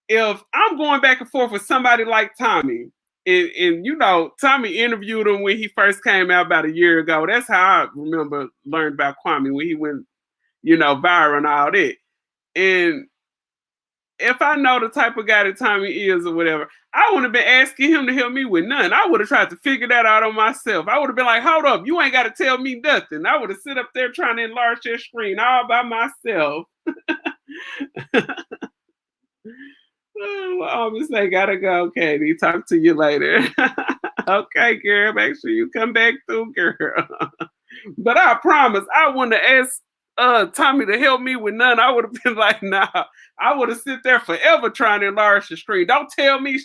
If I'm going back and forth with somebody like Tommy, and you know, Tommy interviewed him when he first came out about a year ago. That's how I remember learned about Kwame when he went, you know, viral and all that. And if I know the type of guy that Tommy is or whatever, I wouldn't have been asking him to help me with none. I would have tried to figure that out on myself. I would have been like, hold up, you ain't got to tell me nothing. I would have sit up there trying to enlarge their screen all by myself. Well, obviously, I gotta go, Katie. Talk to you later. Okay, girl. Make sure you come back through, girl. But I promise, I wouldn't have asked Tommy to help me with none. I would have been like, nah. I would have sit there forever trying to enlarge the screen. Don't tell me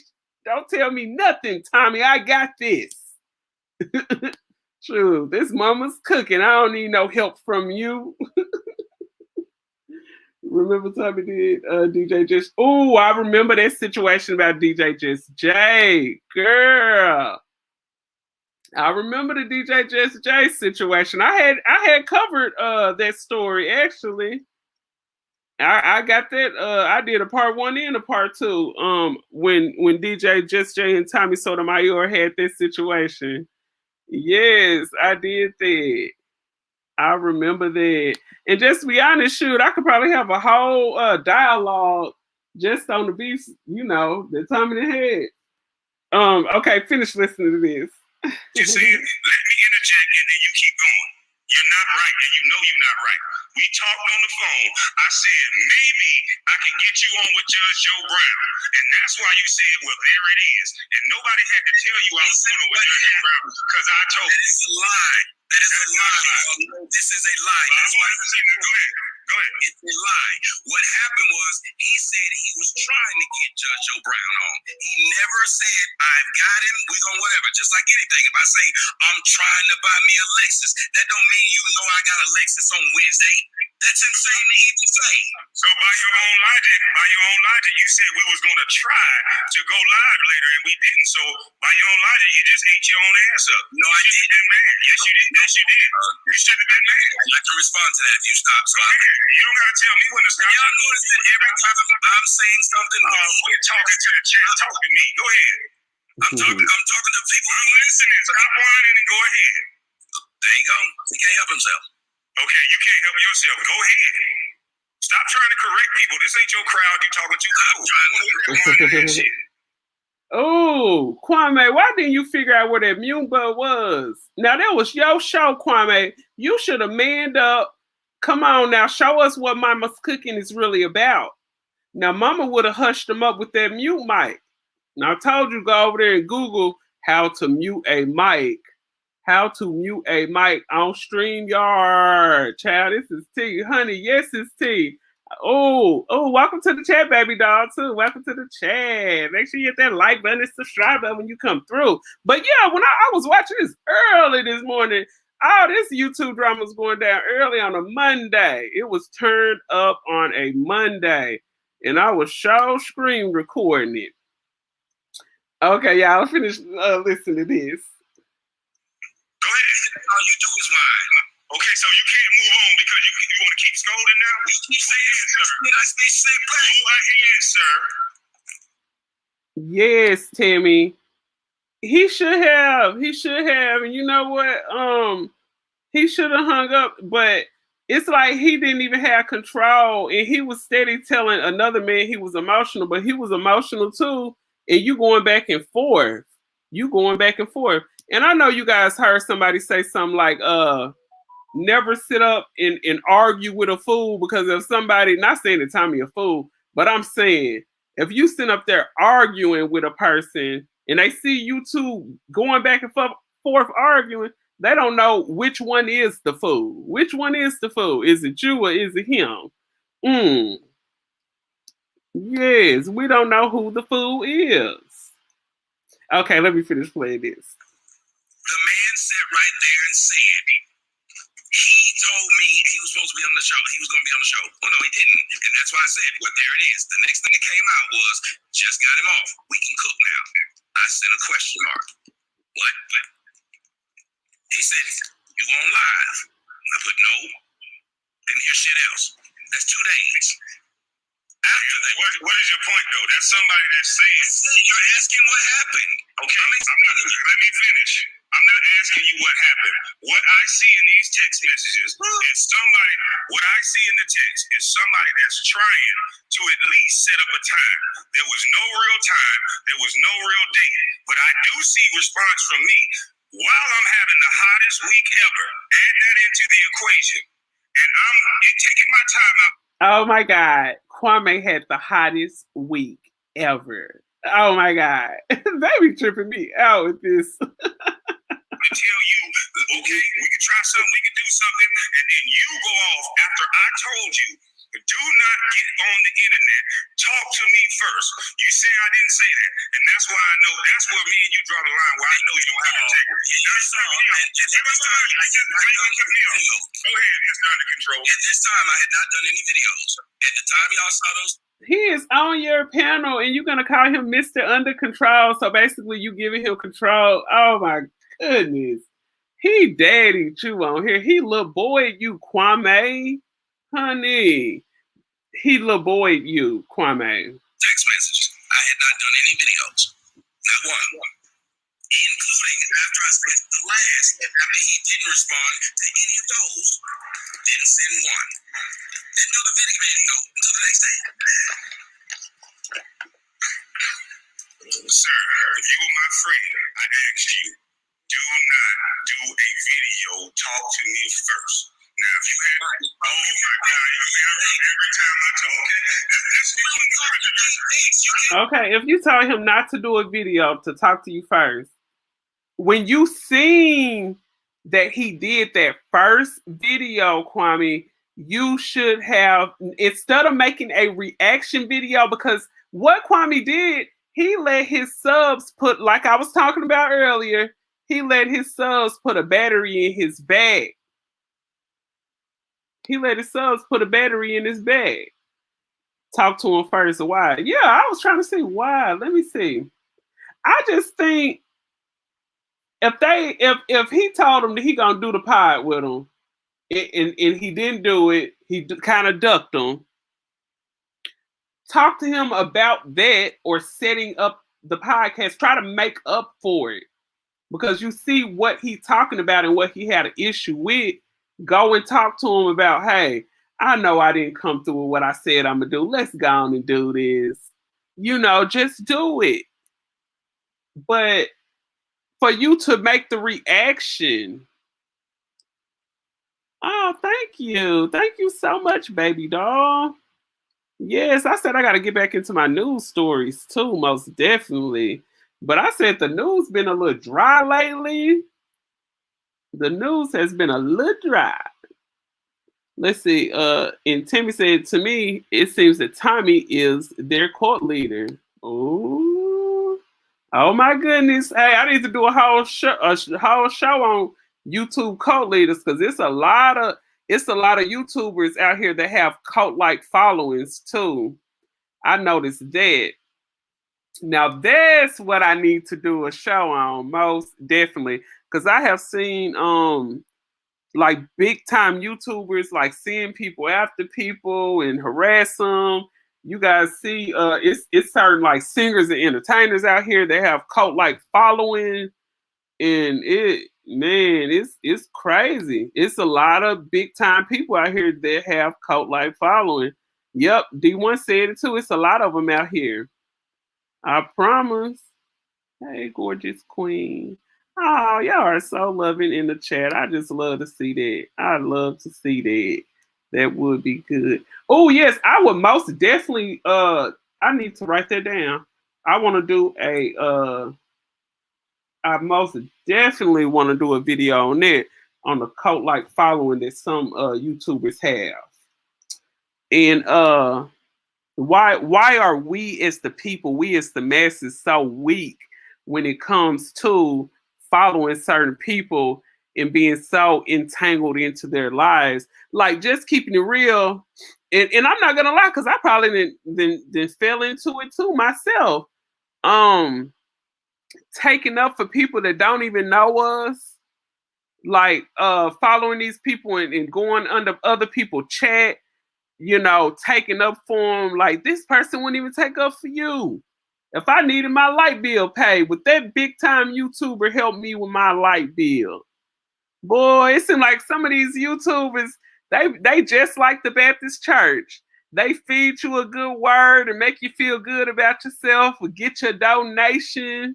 nothing, Tommy. I got this. True. This mama's cooking. I don't need no help from you. Remember Tommy did DJ Just. Oh, I remember that situation about DJ Just J. Girl. I remember the DJ Just J situation. I had covered that story actually. I got that. I did a part 1 and a part 2. When DJ Just J and Tommy Sotomayor had this situation. Yes, I did that. I remember that. And just to be honest, shoot, I could probably have a whole dialogue just on the beats, you know, that Tommy had. Okay, finish listening to this. You said, let me interject, and then you keep going. You're not right, and you know you're not right. We talked on the phone. I said, maybe I can get you on with Judge Joe Brown. And that's why you said, well, there it is. And nobody had to tell you I was going on with Judge Joe Brown because I told you. That is a lie. That is a lie. This is a lie. That's why I'm saying that. Go ahead. Go ahead. It's a lie. What happened was he said he was trying to get Judge Joe Brown on. He never said, I've got him. We're going to whatever. Just like anything. If I say, I'm trying to buy me a Lexus, that don't mean you know I got a Lexus on Wednesday. That's insane to even say. So by your own logic, you said we was going to try to go live later, and we didn't. So by your own logic, you just ate your own ass up. No, I didn't, man. Yes, you did. Yes, you did. You should have been mad. I'd like to respond to that if you stop. So you don't got to tell me when to stop. Y'all notice that every time I'm saying something, quit talking to the chat. Talk to me. Go ahead. I'm talking to people. I'm listening. Stop whining and go ahead. There you go. He can't help himself. Okay, you can't help yourself. Go ahead. Stop trying to correct people. This ain't your crowd you talking to. I'm trying to get that one shit. Oh, Kwame, why didn't you figure out where that mute button was? Now, that was your show, Kwame. You should have manned up. Come on now, show us what Mama's cooking is really about. Now, Mama would have hushed him up with that mute mic. Now, I told you go over there and Google how to mute a mic. How to mute a mic on StreamYard. Child, this is T. Honey, yes, it's T. Oh, welcome to the chat, baby doll, too. Welcome to the chat. Make sure you hit that like button and subscribe button when you come through. But yeah, when I was watching this early this morning, all this YouTube drama was going down early on a Monday. It was turned up on a Monday. And I was screen recording it. Okay, y'all, finish listening to this. Go ahead. All you do is lie. Okay, so you can't move on because you want to keep scolding now? You keep saying, sir. Did I say sit back? Go ahead, sir. Yes, Timmy. He should have. And you know what? He should have hung up, but it's like he didn't even have control. And he was steady telling another man he was emotional, but he was emotional too. And you going back and forth. And I know you guys heard somebody say something like, never sit up and argue with a fool, because if somebody, not saying that Tommy a fool, but I'm saying if you sit up there arguing with a person and they see you two going back and forth arguing, they don't know which one is the fool. Which one is the fool? Is it you or is it him? Yes, we don't know who the fool is. Okay, let me finish playing this. The man sat right there and said, he told me he was supposed to be on the show. He was going to be on the show. Well, no, he didn't. And that's why I said, well, there it is. The next thing that came out was, just got him off. We can cook now. I sent a question mark. What? He said, you on live? I put no. Didn't hear shit else. That's 2 days. After that, what is your point, though? That's somebody that's saying. You're asking what happened. Okay, let me finish. I'm not asking you what happened. What I see in these text messages is somebody, what I see in the text is somebody that's trying to at least set up a time. There was no real time. There was no real date. But I do see response from me. While I'm having the hottest week ever, add that into the equation. And I'm taking my time out. Oh my God. Kwame had the hottest week ever. Oh my God. They be tripping me out with this. I tell you, okay, we can try something, we can do something, and then you go off after I told you, do not get on the internet, talk to me first. You say I didn't say that, and that's why I know, that's where me and you draw the line, where I know you don't have integrity. Go ahead, it's under control. At this time, I had not done any videos. At the time y'all saw those, he is on your panel and you're going to call him Mr. Under Control. So basically you giving him control. Oh my goodness. He daddy you on here. He little boy you, Kwame. Honey. He little boy you, Kwame. Text messages. I had not done any videos. Not one. Including after I sent the last, after he didn't respond to any of those. Didn't send one. Didn't do the video until the next day. Sir, if you were my friend, I asked you, do not do a video. Talk to me first. Now, if you had, oh my God, you interrupt every time I talk. Okay, if you tell him not to do a video to talk to you first, when you seen that he did that first video, Kwame, you should have, instead of making a reaction video, because what Kwame did, he let his subs put, like I was talking about earlier, he let his subs put a battery in his bag. He let his subs put a battery in his bag. Talk to him first. Why? Yeah, I was trying to see why. Let me see. I just think if he told him that he gonna do the pod with him, and he didn't do it, he kind of ducked him. Talk to him about that or setting up the podcast. Try to make up for it, because you see what he's talking about and what he had an issue with. Go and talk to him about, hey, I know I didn't come through with what I said I'm gonna do. Let's go on and do this. Just do it. But for you to make the reaction, oh, thank you. Thank you so much, baby doll. Yes, I said I got to get back into my news stories too, most definitely. But I said the news been a little dry lately. The news has been a little dry. Let's see. And Timmy said to me, it seems that Tommy is their cult leader. Oh, oh my goodness! Hey, I need to do whole show on YouTube cult leaders because it's a lot of YouTubers out here that have cult like followings too. I noticed that. Now that's what I need to do a show on most definitely because I have seen like big time YouTubers like seeing people after people and harass them. You guys see it's certain like singers and entertainers out here that have cult like following and it's crazy. It's a lot of big time people out here that have cult like following. Yep, D1 said it too. It's a lot of them out here. I promise. Hey, gorgeous queen. Oh, y'all are so loving in the chat. I just love to see that. I love to see that. That would be good. Oh, yes, I would most definitely I need to write that down. I want to do I most definitely want to do a video on that on the cult like following that some YouTubers have. And why are we as the people, we as the masses, so weak when it comes to following certain people and being so entangled into their lives? Like just keeping it real, and I'm not gonna lie, because I probably didn't fell into it too myself. Um, Taking up for people that don't even know us, like following these people and going under other people chat, taking up for them. Like this person wouldn't even take up for you. If I needed my light bill paid, would that big time YouTuber help me with my light bill? Boy, it seems like some of these YouTubers, they just like the Baptist church. They feed you a good word and make you feel good about yourself or get your donation.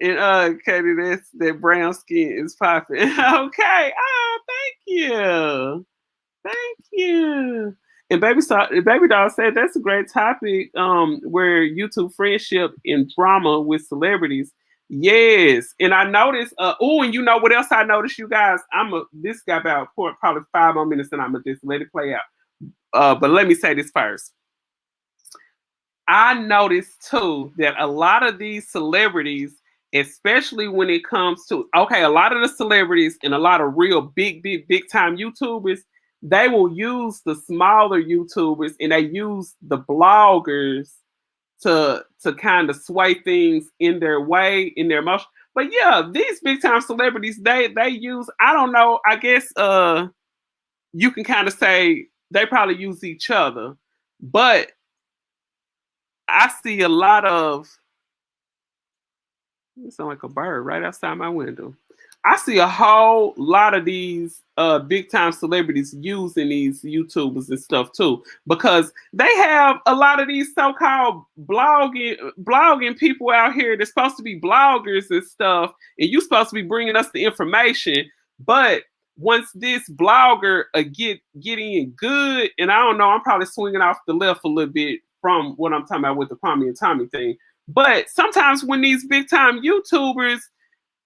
And Katie, that brown skin is popping. Okay. Oh, thank you. Thank you. And baby doll said that's a great topic. Where YouTube friendship and drama with celebrities. Yes, and I noticed. And you know what else I noticed, you guys? This got about probably 5 more minutes, and I'm gonna just let it play out. But let me say this first. I noticed too that a lot of these celebrities, especially when it comes to a lot of the celebrities and a lot of real big time YouTubers, they will use the smaller YouTubers and they use the bloggers to kind of sway things in their way, in their motion. But yeah, these big time celebrities, they use, I don't know, I guess you can kind of say they probably use each other. But I see a lot of, it sound like a bird right outside my window. I see a whole lot of these big time celebrities using these YouTubers and stuff too, because they have a lot of these so-called blogging people out here that's supposed to be bloggers and stuff, and you supposed to be bringing us the information. But once this blogger get in good, and I don't know, I'm probably swinging off the left a little bit from what I'm talking about with the Kwame and Tommy thing. But sometimes when these big time YouTubers,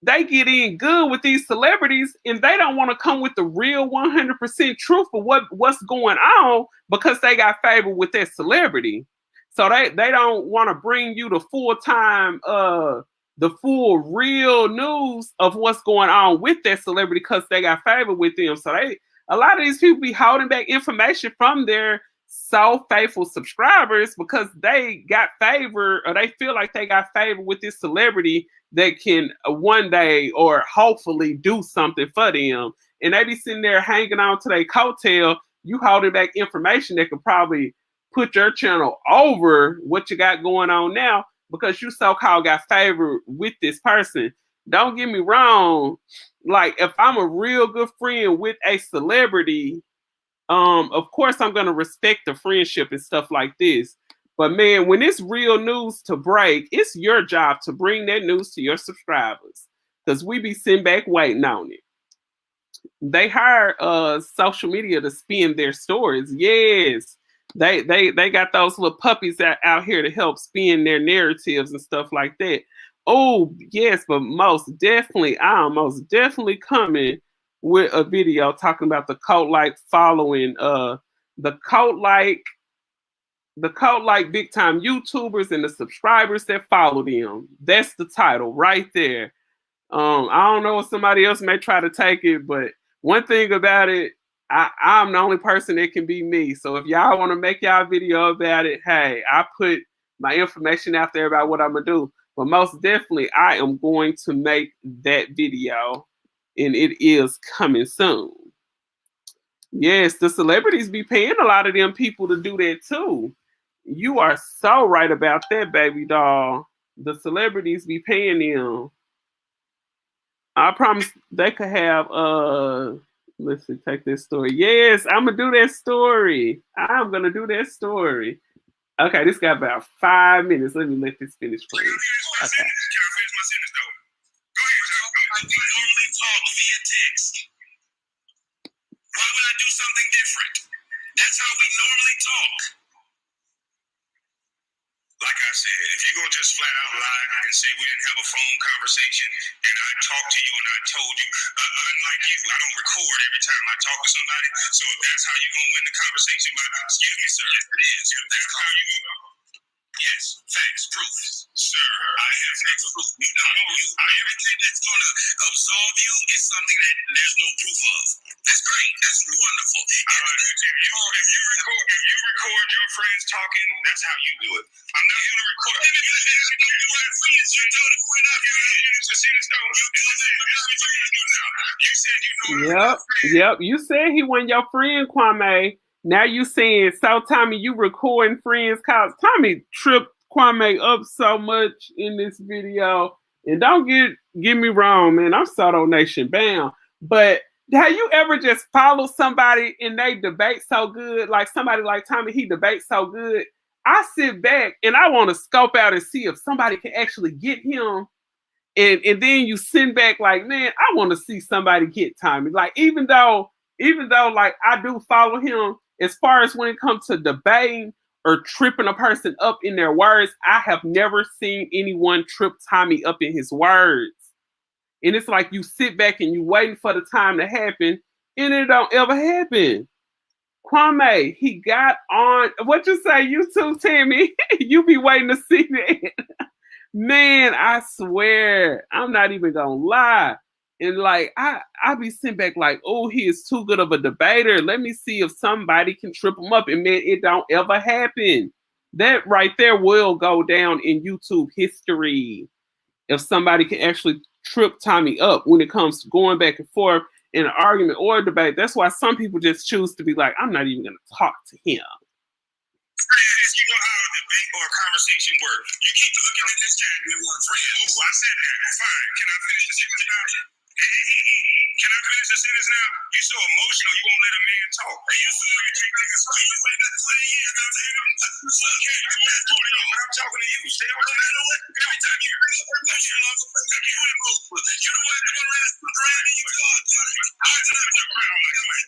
they get in good with these celebrities and they don't want to come with the real 100% truth of what's going on because they got favor with that celebrity. So they don't want to bring you the full real news of what's going on with that celebrity because they got favor with them. So a lot of these people be holding back information from their so faithful subscribers because they got favor, or they feel like they got favor with this celebrity that can one day or hopefully do something for them. And they be sitting there hanging on to their coattail. You holding back information that could probably put your channel over what you got going on now because you so-called got favor with this person. Don't get me wrong. Like if I'm a real good friend with a celebrity, Of course, I'm gonna respect the friendship and stuff like this. But man, when it's real news to break, it's your job to bring that news to your subscribers. Because we be sitting back waiting on it. They hire social media to spin their stories. Yes. They got those little puppies out here to help spin their narratives and stuff like that. Oh, yes, but most definitely, I'm most definitely coming with a video talking about the cult like following the cult like big time YouTubers and the subscribers that follow them. That's the title right there. I don't know if somebody else may try to take it, but one thing about it, I'm the only person that can be me. So if y'all want to make y'all video about it, hey, I put my information out there about what I'm gonna do. But most definitely, I am going to make that video, and it is coming soon. Yes, the celebrities be paying a lot of them people to do that too. You are so right about that, baby doll. The celebrities be paying them. I promise they could have let's see, take this story. Yes, I'm gonna do that story. I'm gonna do that story. Okay, this got about 5 minutes. Let me let this finish for you. Okay. Can I finish my sentence though? Go ahead. We normally talk via text. Why would I do something different? That's how we normally talk. Like I said, if you're going to just flat out lie and say we didn't have a phone conversation and I talked to you and I told you, unlike you, I don't record every time I talk to somebody. So if that's how you're going to win the conversation, excuse me, sir, yes, it is. If that's how you're going to. Yes, facts, proof. Sir, I have facts, proof. Everything that's going to absolve you is something that there's no proof of. That's great. That's wonderful. If you record your friends talking, that's how you do it. I'm not going to record. You told him we're not going to finish. You said you know. Yep. You said he wasn't your friend, Kwame. Now you saying, so Tommy, you recording friends calls. Tommy tripped Kwame up so much in this video. And don't get me wrong, man. I'm Soto Nation bound. But have you ever just followed somebody and they debate so good? Like somebody like Tommy, he debates so good. I sit back and I want to scope out and see if somebody can actually get him. And then you sit back like, man, I want to see somebody get Tommy. Like even though like I do follow him, as far as when it comes to debating or tripping a person up in their words, I have never seen anyone trip Tommy up in his words. And it's like you sit back and you waiting for the time to happen, and it don't ever happen. Kwame, he got on. What you say? You too, Timmy. You be waiting to see that. Man, I swear, I'm not even gonna lie. And like I be sitting back like, oh, he is too good of a debater. Let me see if somebody can trip him up. And man, it don't ever happen. That right there will go down in YouTube history if somebody can actually trip Tommy up when it comes to going back and forth in an argument or a debate. That's why some people just choose to be like, I'm not even gonna talk to him. You know how a debate or a conversation works. You keep looking at this chat and want friends. I said that. Fine. Can I finish the sentence now? Can I finish the sentence now? You're so emotional, you won't let a man talk. Are you sure you take niggas for you? Wait, that's 20 years now, Tatum. Okay, you're 20 years, but I'm talking to you. Stay on that. You know what? Every time you're emotional, you emotional. You know what? I'm going to around and you talk. I'm going to work around my friend.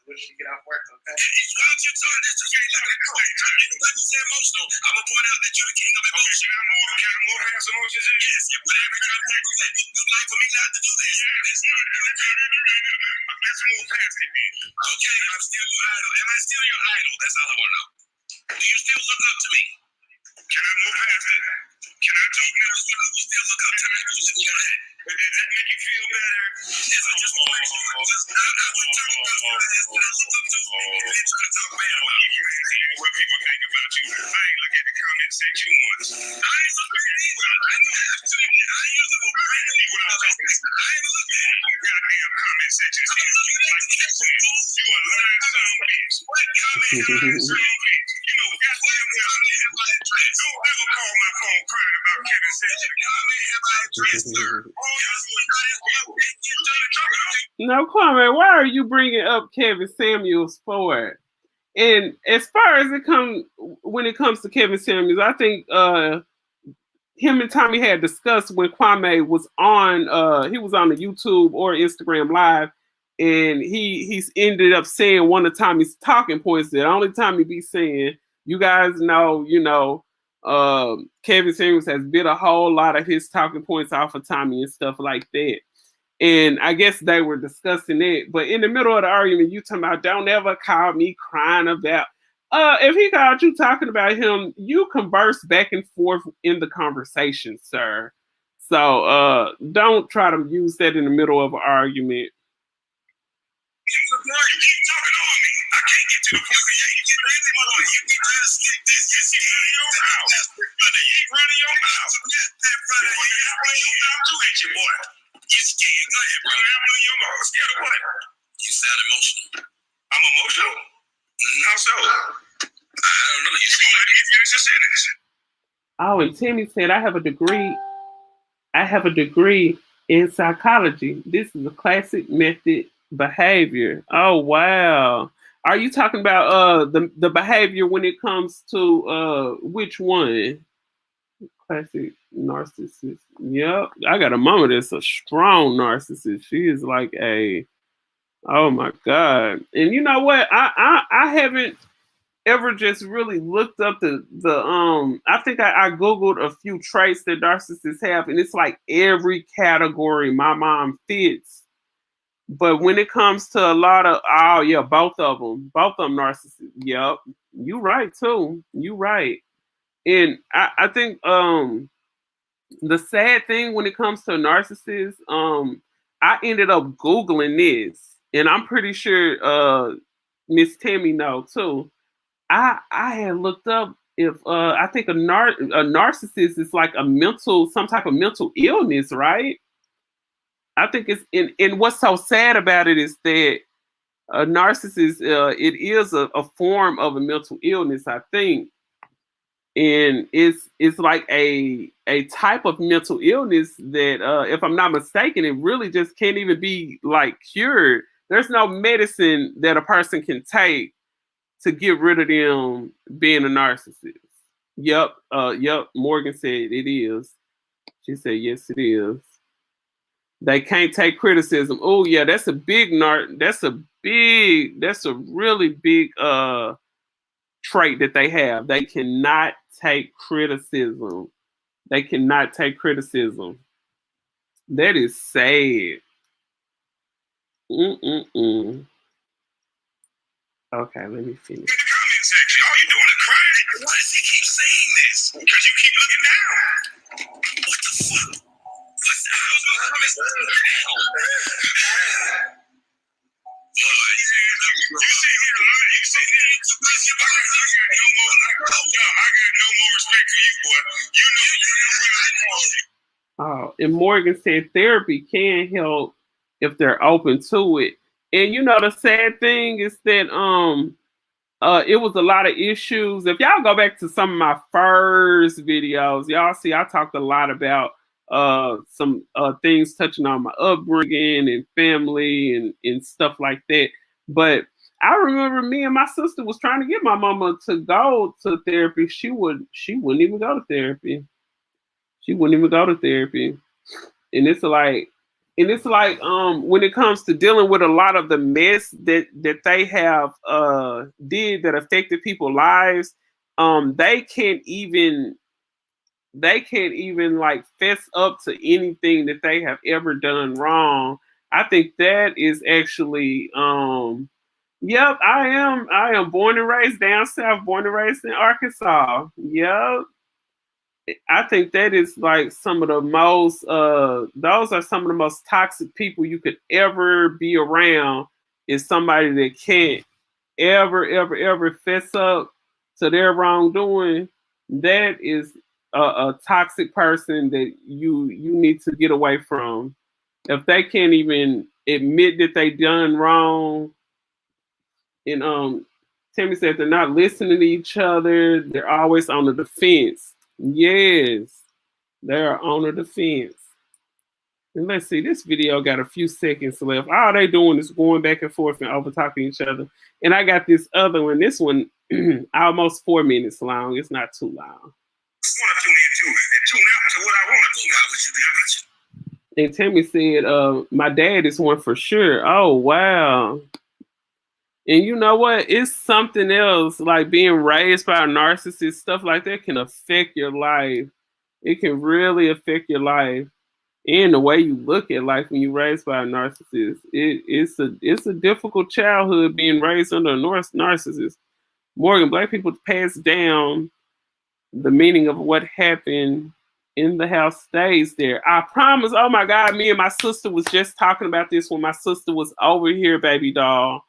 When she get off work, okay? Why don't you talk this to me? Let me say emotional. I'm going to point out that you're the king of emotion. Can I move past emotions? Yes, but every time I do that, you'd like for me not to do this. Let's move past it, man. Okay, I'm still your idol. Am I still your idol? That's all I want to know. Do you still look up to me? Can I move past it? Can I talk now? You still look up to me? You look at that. But does that make you feel better? Yes, I just want to make sure. I wouldn't talk about you as I look up to you and then try to talk bad about you. What people think about you. I ain't look at the comment section once. I ain't look at it either. I usually will bring it when I'm talking. I ain't look at it. Goddamn comment section. You a lying son of a bitch. What comment you lying son of a bitch? You know, goddamn don't ever call my phone crying about Kevin Sanchez. Comment have I addressed, sir? No, Kwame, why are you bringing up Kevin Samuels for it? And as far as when it comes to Kevin Samuels, I think him and Tommy had discussed when Kwame was on he was on the YouTube or Instagram live, and he's ended up saying one of Tommy's talking points that only Tommy be saying. You guys know, Kevin Samuels has bit a whole lot of his talking points off of Tommy and stuff like that. And I guess they were discussing it, but in the middle of the argument, you talking about don't ever call me crying about. If he called you talking about him, you converse back and forth in the conversation, sir. So don't try to use that in the middle of an argument. You keep talking on me. I can't get to the point. You keep raising my voice. You keep trying to stick this. You keep running your mouth. You keep running your mouth. Brother, you keep running your mouth too, ain't you, boy? You scared. Go ahead, brother. I'm running your mouth. Scared of what? You sound emotional. I'm emotional? How so? I don't know. You seem like you finished your sentence. Oh, and Timmy said, I have a degree in psychology. This is a classic method behavior. Oh wow. Are you talking about the behavior when it comes to which one? Classic narcissist. Yep. I got a mama that's a strong narcissist. She is like oh my God. And you know what? I haven't ever just really looked up the I think I googled a few traits that narcissists have, and it's like every category my mom fits. But when it comes to a lot of both of them narcissists. Yep, you right too. You right. And I think the sad thing when it comes to narcissists, I ended up googling this, and I'm pretty sure Miss Tammy know too. I had looked up if I think a narcissist is like some type of mental illness, right? I think it's and what's so sad about it is that a narcissist it is a form of a mental illness, I think, and it's like a type of mental illness that if I'm not mistaken, it really just can't even be like cured. There's no medicine that a person can take to get rid of them being a narcissist. Yep. Yep. Morgan said it is. She said yes, it is. They can't take criticism. Oh yeah, that's a big that's a really big trait that they have. They cannot take criticism. They cannot take criticism. That is sad. Mm-mm-mm. Okay, let me finish. In the comment section, all you doing is crying. Why does he keep saying this? Because you keep looking down. What the fuck? What's the hell's the comments down? You sit here lying. You sit here. I got no more respect for you, boy. You know where I call you. Oh, and Morgan said therapy can help if they're open to it. And you know the sad thing is that it was a lot of issues. If y'all go back to some of my first videos, y'all see I talked a lot about some things touching on my upbringing and family and stuff like that. But I remember me and my sister was trying to get my mama to go to therapy. She wouldn't even go to therapy. She wouldn't even go to therapy. And it's like when it comes to dealing with a lot of the mess that they have did that affected people's lives, they can't even like fess up to anything that they have ever done wrong. I think that is actually yep, I am born and raised down south, born and raised in Arkansas. Yep. I think that is like some of the most those are some of the most toxic people you could ever be around, is somebody that can't ever fess up to their wrongdoing. That is a toxic person that you need to get away from. If they can't even admit that they done wrong, and Timmy said they're not listening to each other, they're always on the defense. Yes. They are on the defense. And let's see, this video got a few seconds left. All they doing is going back and forth and over talking each other. And I got this other one. This one almost 4 minutes long. It's not too long. I want to tune in too and tune out to what I want to do. Why would you be honest? And Tammy said, my dad is one for sure. Oh, wow. And you know what? It's something else, like being raised by a narcissist, stuff like that can affect your life. It can really affect your life and the way you look at life when you're raised by a narcissist. It's a difficult childhood being raised under a narcissist. Morgan, black people pass down the meaning of what happened in the house stays there. I promise. Oh my God, me and my sister was just talking about this when my sister was over here, baby doll.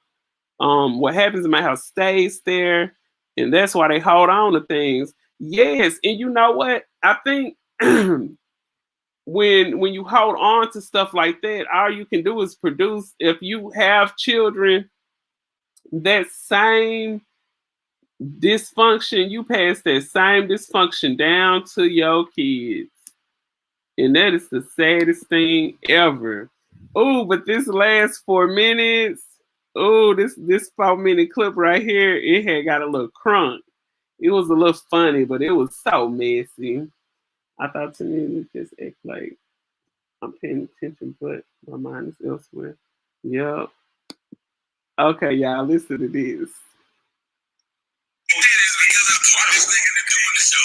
What happens in my house stays there, and that's why they hold on to things. Yes, and you know what? I think when you hold on to stuff like that, all you can do is produce. If you have children, that same dysfunction, you pass that same dysfunction down to your kids. And that is the saddest thing ever. Oh, but this last 4 minutes, oh, this 4 minute clip right here, it had got a little crunk. It was a little funny, but it was so messy. I thought to me it just act like I'm paying attention, but my mind is elsewhere. Yep. Okay, y'all, listen to this.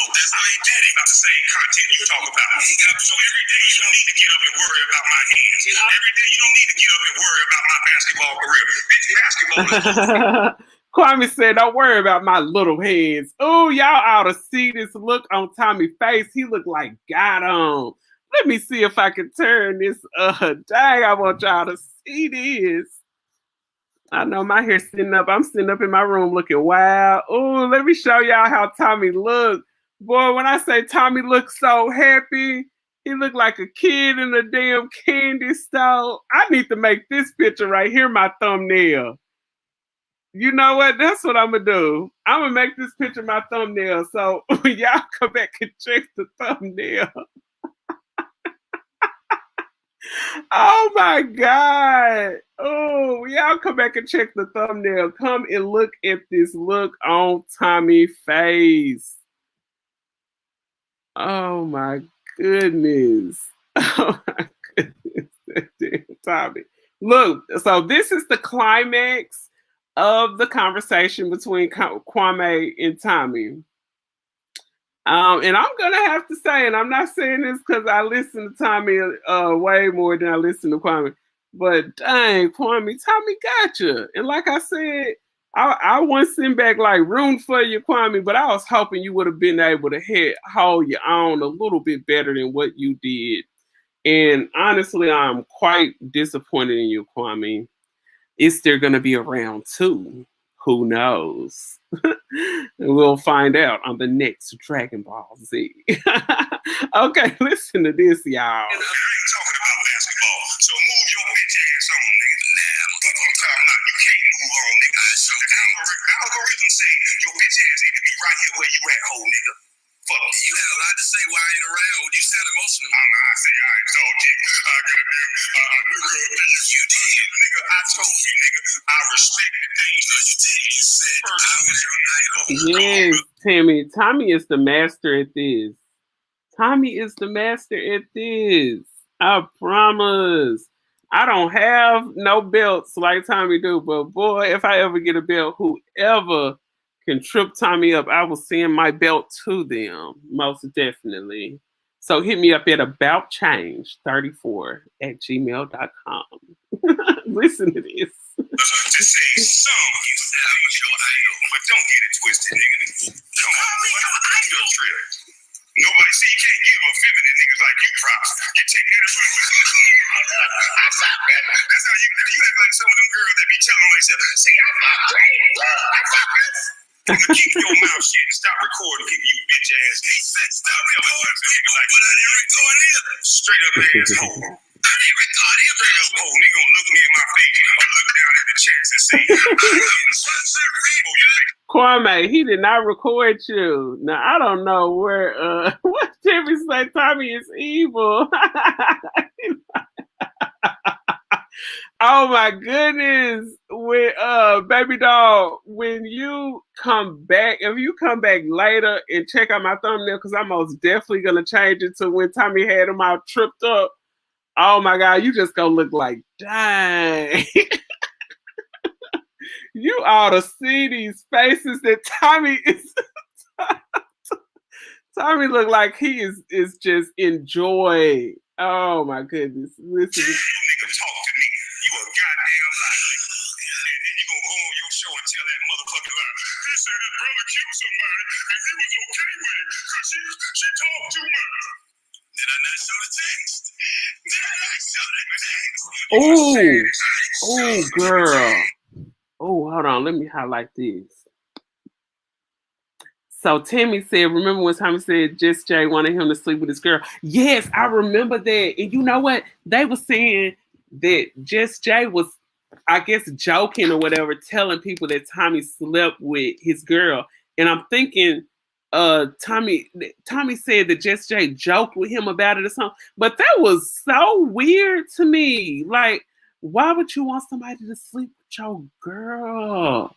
That's how he did it. Not the same content you talk about. So every day you don't need to get up and worry about my hands. Every day you don't need to get up and worry about my basketball career. Bitch, basketball is Kwame said, don't worry about my little hands. Oh, y'all ought to see this look on Tommy's face. He looked like God on. Let me see if I can turn this. Dang, I want y'all to see this. I know my hair's sitting up. I'm sitting up in my room looking wild. Oh, let me show y'all how Tommy looked. Boy, when I say Tommy looks so happy, he looked like a kid in a damn candy store. I need to make this picture right here my thumbnail. You know what? That's what I'm going to do. I'm going to make this picture my thumbnail. So y'all come back and check the thumbnail. Oh my God. Oh, y'all come back and check the thumbnail. Come and look at this look on Tommy's face. Oh my goodness. Oh my goodness. Damn, Tommy. Look, so this is the climax of the conversation between Kwame and Tommy. And I'm gonna have to say, and I'm not saying this because I listen to Tommy way more than I listen to Kwame, but dang, Kwame, Tommy got you. And like I said, I wasn't sitting back like rooting for you, Kwame, but I was hoping you would have been able to hold your own a little bit better than what you did. And honestly, I'm quite disappointed in you, Kwame. Is there gonna be a round two? Who knows? We'll find out on the next Dragon Ball Z. Okay, listen to this, y'all. I ain't talking about basketball, so move your bitch ass on, nigga. Nah, I'm talking about you can't move on, nigga. So algorithm say your bitch ass need to be right here where you at, hoe nigga. Fuck you. Had a lot to say why I ain't around. You sound emotional. I say I exalt you. I look up to you. You did, nigga. I told you, nigga. I respect the things that you did. You said I was your night. Yes, Tammy. Tommy is the master at this. Tommy is the master at this. I promise. I don't have no belts like Tommy do, but boy, if I ever get a belt, whoever can trip Tommy up, I will send my belt to them, most definitely. So hit me up at aboutchange34@gmail.com. Listen to this. To say some you said I was your idol, but don't get it twisted, nigga. Come on, your idol trip. Nobody see you can't give a feminine niggas like you props. You take that away. That's how you act like some of them girls that be telling on themselves, see, I'm not great, I'm not good. Keep your mouth shut and stop recording people, you bitch ass niggas. Stop recording people like but I didn't record it. Straight up asshole. I didn't record it. Straight up hole. Nigga gonna look me in my face or look down at the chats and say, what's the real? Kwame, he did not record you. Now I don't know where what Timmy say Tommy is evil. Oh my goodness. When baby doll, when you come back, if you come back later and check out my thumbnail, because I'm most definitely gonna change it to when Tommy had him all tripped up. Oh my god, you just gonna look like dang. You ought to see these faces that Tommy is Tommy look like he is just enjoy. Oh my goodness. Listen. Nigga, talk to me. You a goddamn lie. And then you gonna go on your show and tell that motherfucking lie. He said his brother killed somebody and he was okay with it because she talked too much. Did I not show the text? Did I not show the text? Oh, girl. Oh, hold on. Let me highlight this. So Tammy said, remember when Tommy said Just Jay wanted him to sleep with his girl? Yes, I remember that. And you know what? They were saying that Just Jay was, I guess, joking or whatever, telling people that Tommy slept with his girl. And I'm thinking, Tommy said that Just Jay joked with him about it or something. But that was so weird to me. Like, why would you want somebody to sleep with your girl?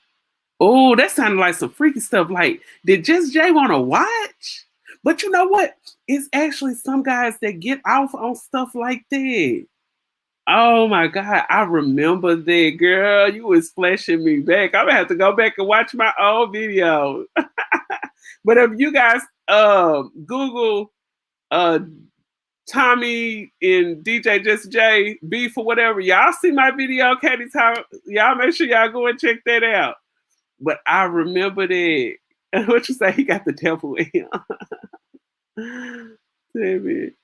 Oh, that sounded like some freaky stuff. Like, did Just Jay want to watch? But you know what? It's actually some guys that get off on stuff like that. Oh my God, I remember that, girl. You was flashing me back. I'm gonna have to go back and watch my old video. But if you guys Google Tommy and DJ Just Jay beef or whatever, y'all see my video, Katie Talk. Y'all make sure y'all go and check that out. But I remember that. What you say? He got the devil in him. Damn it.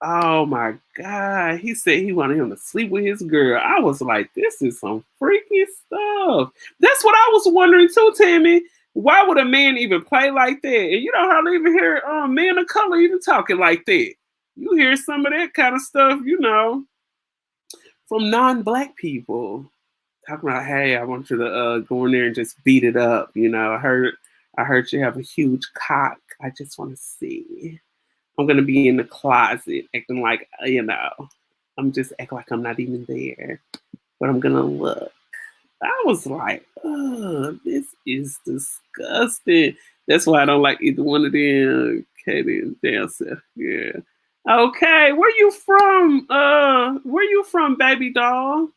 Oh my God. He said he wanted him to sleep with his girl. I was like, this is some freaky stuff. That's what I was wondering too, Tammy. Why would a man even play like that? And you don't hardly even hear men of color even talking like that. You hear some of that kind of stuff, from non-black people. Talking about, hey, I want you to go in there and just beat it up. I heard you have a huge cock. I just want to see. I'm gonna be in the closet acting like, I'm just acting like I'm not even there. But I'm gonna look. I was like, oh, this is disgusting. That's why I don't like either one of them. Katie and Dancer. Yeah. Okay, where you from? Where you from, baby doll?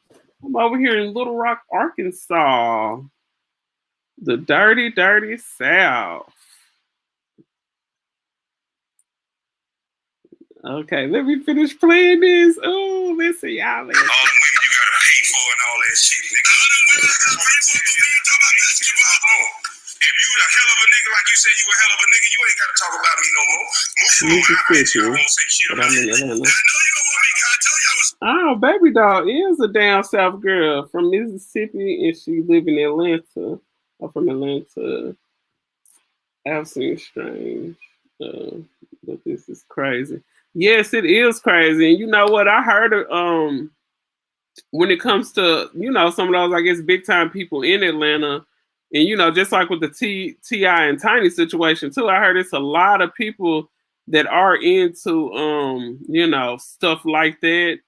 I'm over here in Little Rock, Arkansas. The dirty, dirty South. Okay, let me finish playing this. Oh, listen, y'all. All the women you gotta pay for and all that shit, nigga. All the women I gotta pay for, but you talk about basketball. If you a hell of a nigga, like you said you a hell of a nigga, you ain't gotta talk about me no more. Move on. I won't say shit about it. I know you don't want me, I tell you I was. Oh, baby doll is a down south girl from Mississippi, and she live in Atlanta. I'm from Atlanta. Absolutely strange. But this is crazy. Yes, it is crazy. And you know what? I heard when it comes to, some of those, I guess, big time people in Atlanta, and just like with the T.I. and Tiny situation too, I heard it's a lot of people that are into stuff like that,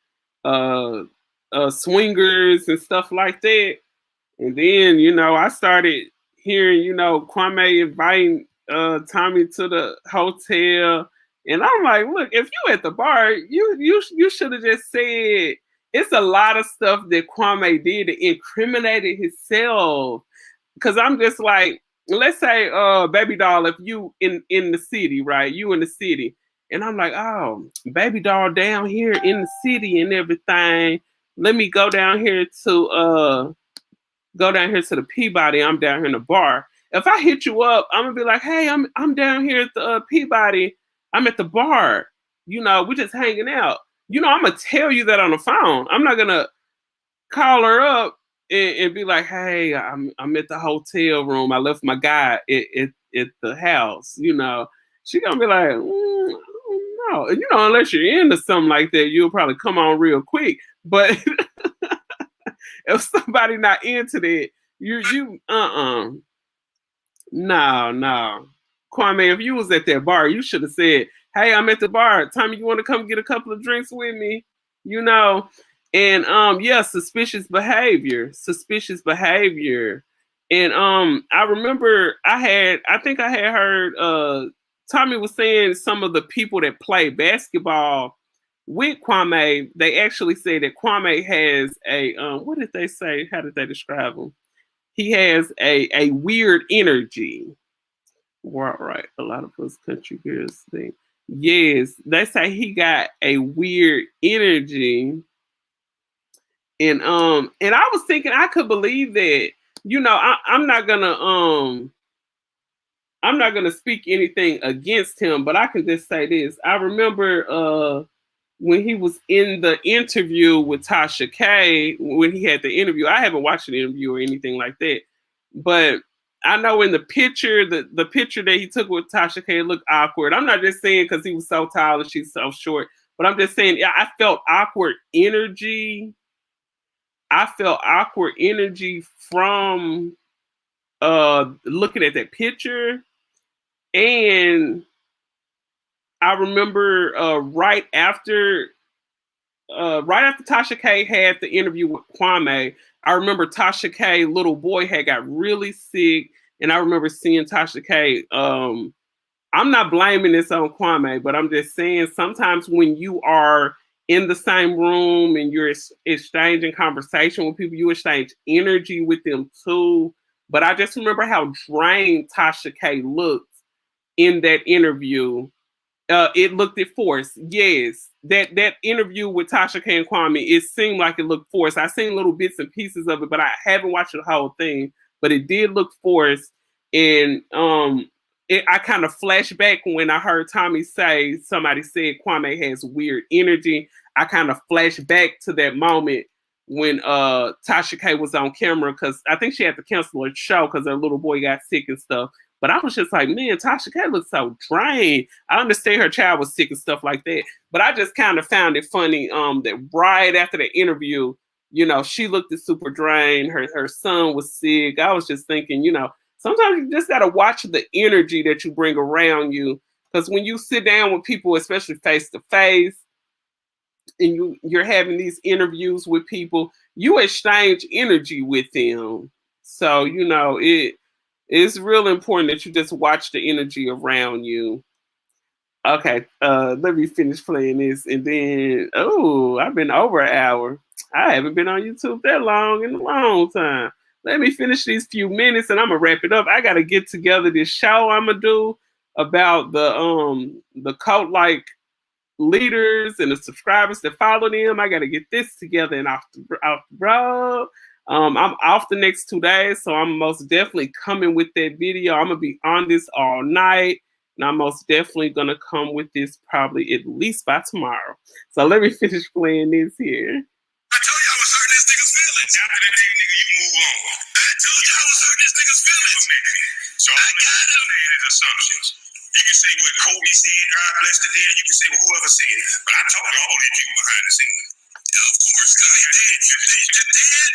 swingers and stuff like that. And then, I started hearing, Kwame inviting Tommy to the hotel. And I'm like, look, if you at the bar, you should have just said, it's a lot of stuff that Kwame did to incriminate himself. Cause I'm just like, let's say, baby doll, if you in the city, right? You in the city. And I'm like, oh, baby doll down here in the city and everything. Let me go down here to the Peabody. I'm down here in the bar. If I hit you up, I'm gonna be like, hey, I'm down here at the Peabody. I'm at the bar. We're just hanging out. I'm gonna tell you that on the phone. I'm not gonna call her up and be like, hey, I'm at the hotel room. I left my guy at the house. She gonna be like, no. Unless you're into something like that, you'll probably come on real quick. But if somebody not into that, no. Kwame, if you was at that bar, you should have said, hey, I'm at the bar. Tommy, you want to come get a couple of drinks with me? And yeah, suspicious behavior. And I remember I think I had heard Tommy was saying some of the people that play basketball with Kwame, they actually say that Kwame has a what did they say? How did they describe him? He has a weird energy. Right. A lot of us country girls think. Yes, they say he got a weird energy. And I was thinking I could believe that. You know, I'm not gonna speak anything against him, but I can just say this. I remember when he was in the interview with Tasha K, when he had the interview. I haven't watched the interview or anything like that, but I know in the picture, the picture that he took with Tasha K, it looked awkward. I'm not just saying because he was so tall and she's so short, but I'm just saying, yeah, I felt awkward energy. I felt awkward energy from looking at that picture. And I remember right after Tasha K had the interview with Kwame, I remember Tasha K little boy had got really sick, and I remember seeing Tasha K. I'm not blaming this on Kwame, but I'm just saying sometimes when you are in the same room and you're exchanging conversation with people, you exchange energy with them too. But I just remember how drained Tasha K looked in that interview. It looked at forced. Yes, that interview with Tasha K and Kwame, it seemed like it looked forced. I seen little bits and pieces of it, but I haven't watched the whole thing. But it did look forced, and I kind of flashed back when I heard Tommy say somebody said Kwame has weird energy. I kind of flashed back to that moment when Tasha K was on camera because I think she had to cancel her show because her little boy got sick and stuff. But I was just like, man, Tasha K looks so drained. I understand her child was sick and stuff like that. But I just kind of found it funny that right after the interview, you know, she looked super drained. Her son was sick. I was just thinking, you know, sometimes you just gotta watch the energy that you bring around you. Because when you sit down with people, especially face to face, and you're having these interviews with people, you exchange energy with them. So, you know, it's real important that you just watch the energy around you. Okay, let me finish playing this, and then I've been over an hour. I haven't been on YouTube that long in a long time. Let me finish these few minutes, and I'm gonna wrap it up. I gotta get together this show I'm gonna do about the cult like leaders and the subscribers that follow them. I gotta get this together and off the road. I'm off the next 2 days, so I'm most definitely coming with that video. I'm gonna be on this all night. And I'm most definitely gonna come with this probably at least by tomorrow. So let me finish playing this here. I told you I was hurting this nigga's feelings. After the day, nigga, you move on. I told you I was hurting this nigga's feelings. So I got him. His assumptions. You can say what Kobe said, God bless the dead. You can say what whoever said it. But I told you all these people behind the scenes. Of course, God did. The dead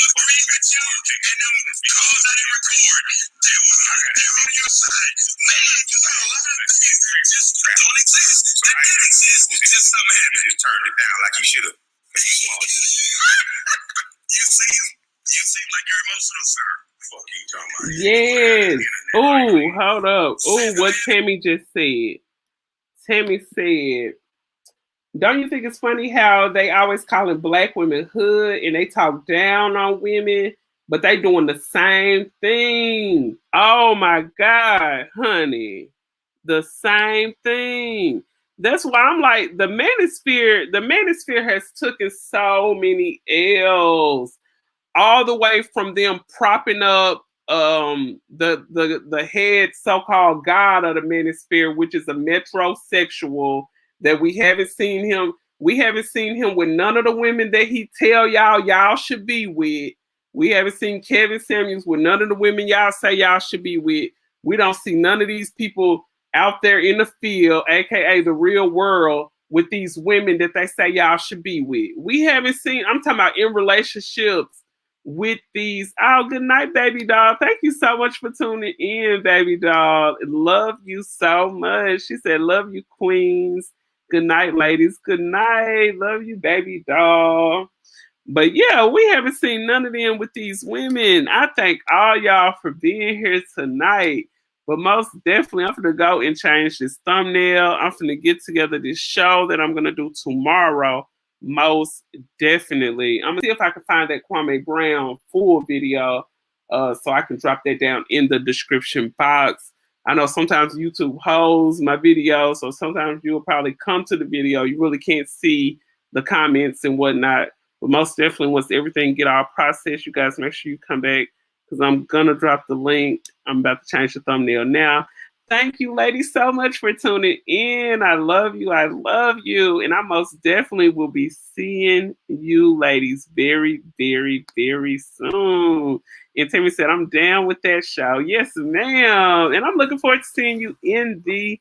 agreed with you, and them calls I didn't record. They were on your side. Man, you got a lot of things that just don't exist. That did exist. It's just something happened. You just turned it down like you should have. You seem like you're emotional, sir. Fuck you, talking about. Yes. Oh, hold up. Oh, what Tammy just said. Tammy said, don't you think it's funny how they always calling black women hood and they talk down on women, but they doing the same thing? Oh my God, honey. The same thing. That's why I'm like, the manosphere has taken so many L's, all the way from them propping up the head so-called god of the manosphere, which is a metrosexual that we haven't seen him with none of the women that he tell y'all should be with. We haven't seen Kevin Samuels with none of the women y'all say y'all should be with. We don't see none of these people out there in the field, aka the real world, with these women that they say y'all should be with. We haven't seen, I'm talking about in relationships with these. Oh, good night, baby doll. Thank you so much for tuning in, baby doll. Love you so much. She said, love you, queens. Good night, ladies. Good night. Love you, baby doll. But yeah, we haven't seen none of them with these women. I thank all y'all for being here tonight. But most definitely, I'm gonna go and change this thumbnail. I'm gonna get together this show that I'm gonna do tomorrow. Most definitely, I'm gonna see if I can find that Kwame Brown full video, so I can drop that down in the description box. I know sometimes YouTube holds my video, so sometimes you'll probably come to the video, you really can't see the comments and whatnot. But most definitely, once everything get all processed, you guys make sure you come back because I'm gonna drop the link. I'm about to change the thumbnail now. Thank you, ladies, so much for tuning in. I love you. I love you. And I most definitely will be seeing you, ladies, very, very, very soon. And Tammy said, I'm down with that show. Yes, ma'am. And I'm looking forward to seeing you in the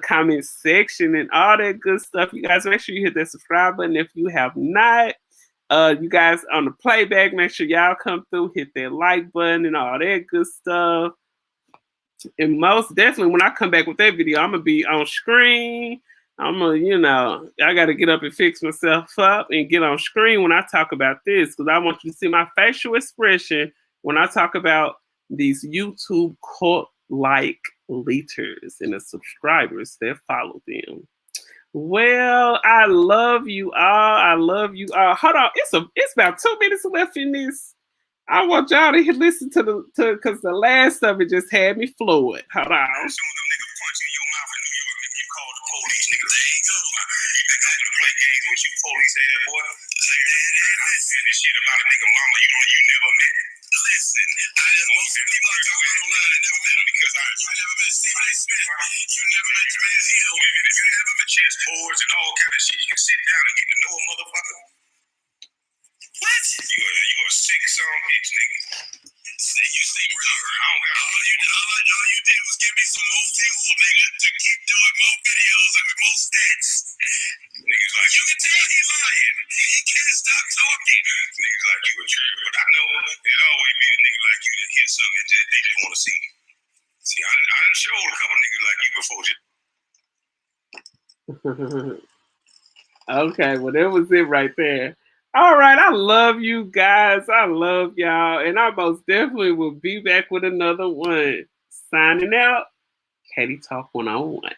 comment section and all that good stuff. You guys make sure you hit that subscribe button if you have not. You guys on the playback, make sure y'all come through, hit that like button and all that good stuff. And most definitely, when I come back with that video, I'm gonna be on screen. I'm gonna, I gotta get up and fix myself up and get on screen when I talk about this because I want you to see my facial expression when I talk about these YouTube cult-like leaders and the subscribers that follow them. Well, I love you all. I love you all. Hold on, it's about 2 minutes left in this. I want y'all to listen to because the last of it just had me fluid. Hold on. Listen, most people I talk about online I never met him because I never met Stephen A. Smith. You never met Jermaine Hill. You never met chessboards and all kind of shit. You can sit down and get to know a motherfucker. What? You a sick son bitch, nigga. See, you seem real hurt. I don't got all you did was give me some more fuel, nigga, to keep doing more videos and with more stats. Niggas like you can tell he lying. He can't stop talking. Niggas like you a trip, but I know there'll always be a nigga like you that hear something and they just want to see. See, I done showed a couple niggas like you before. Okay, well, that was it right there. All right, I love you guys. I love y'all. And I most definitely will be back with another one. Signing out, Katie Talk 101.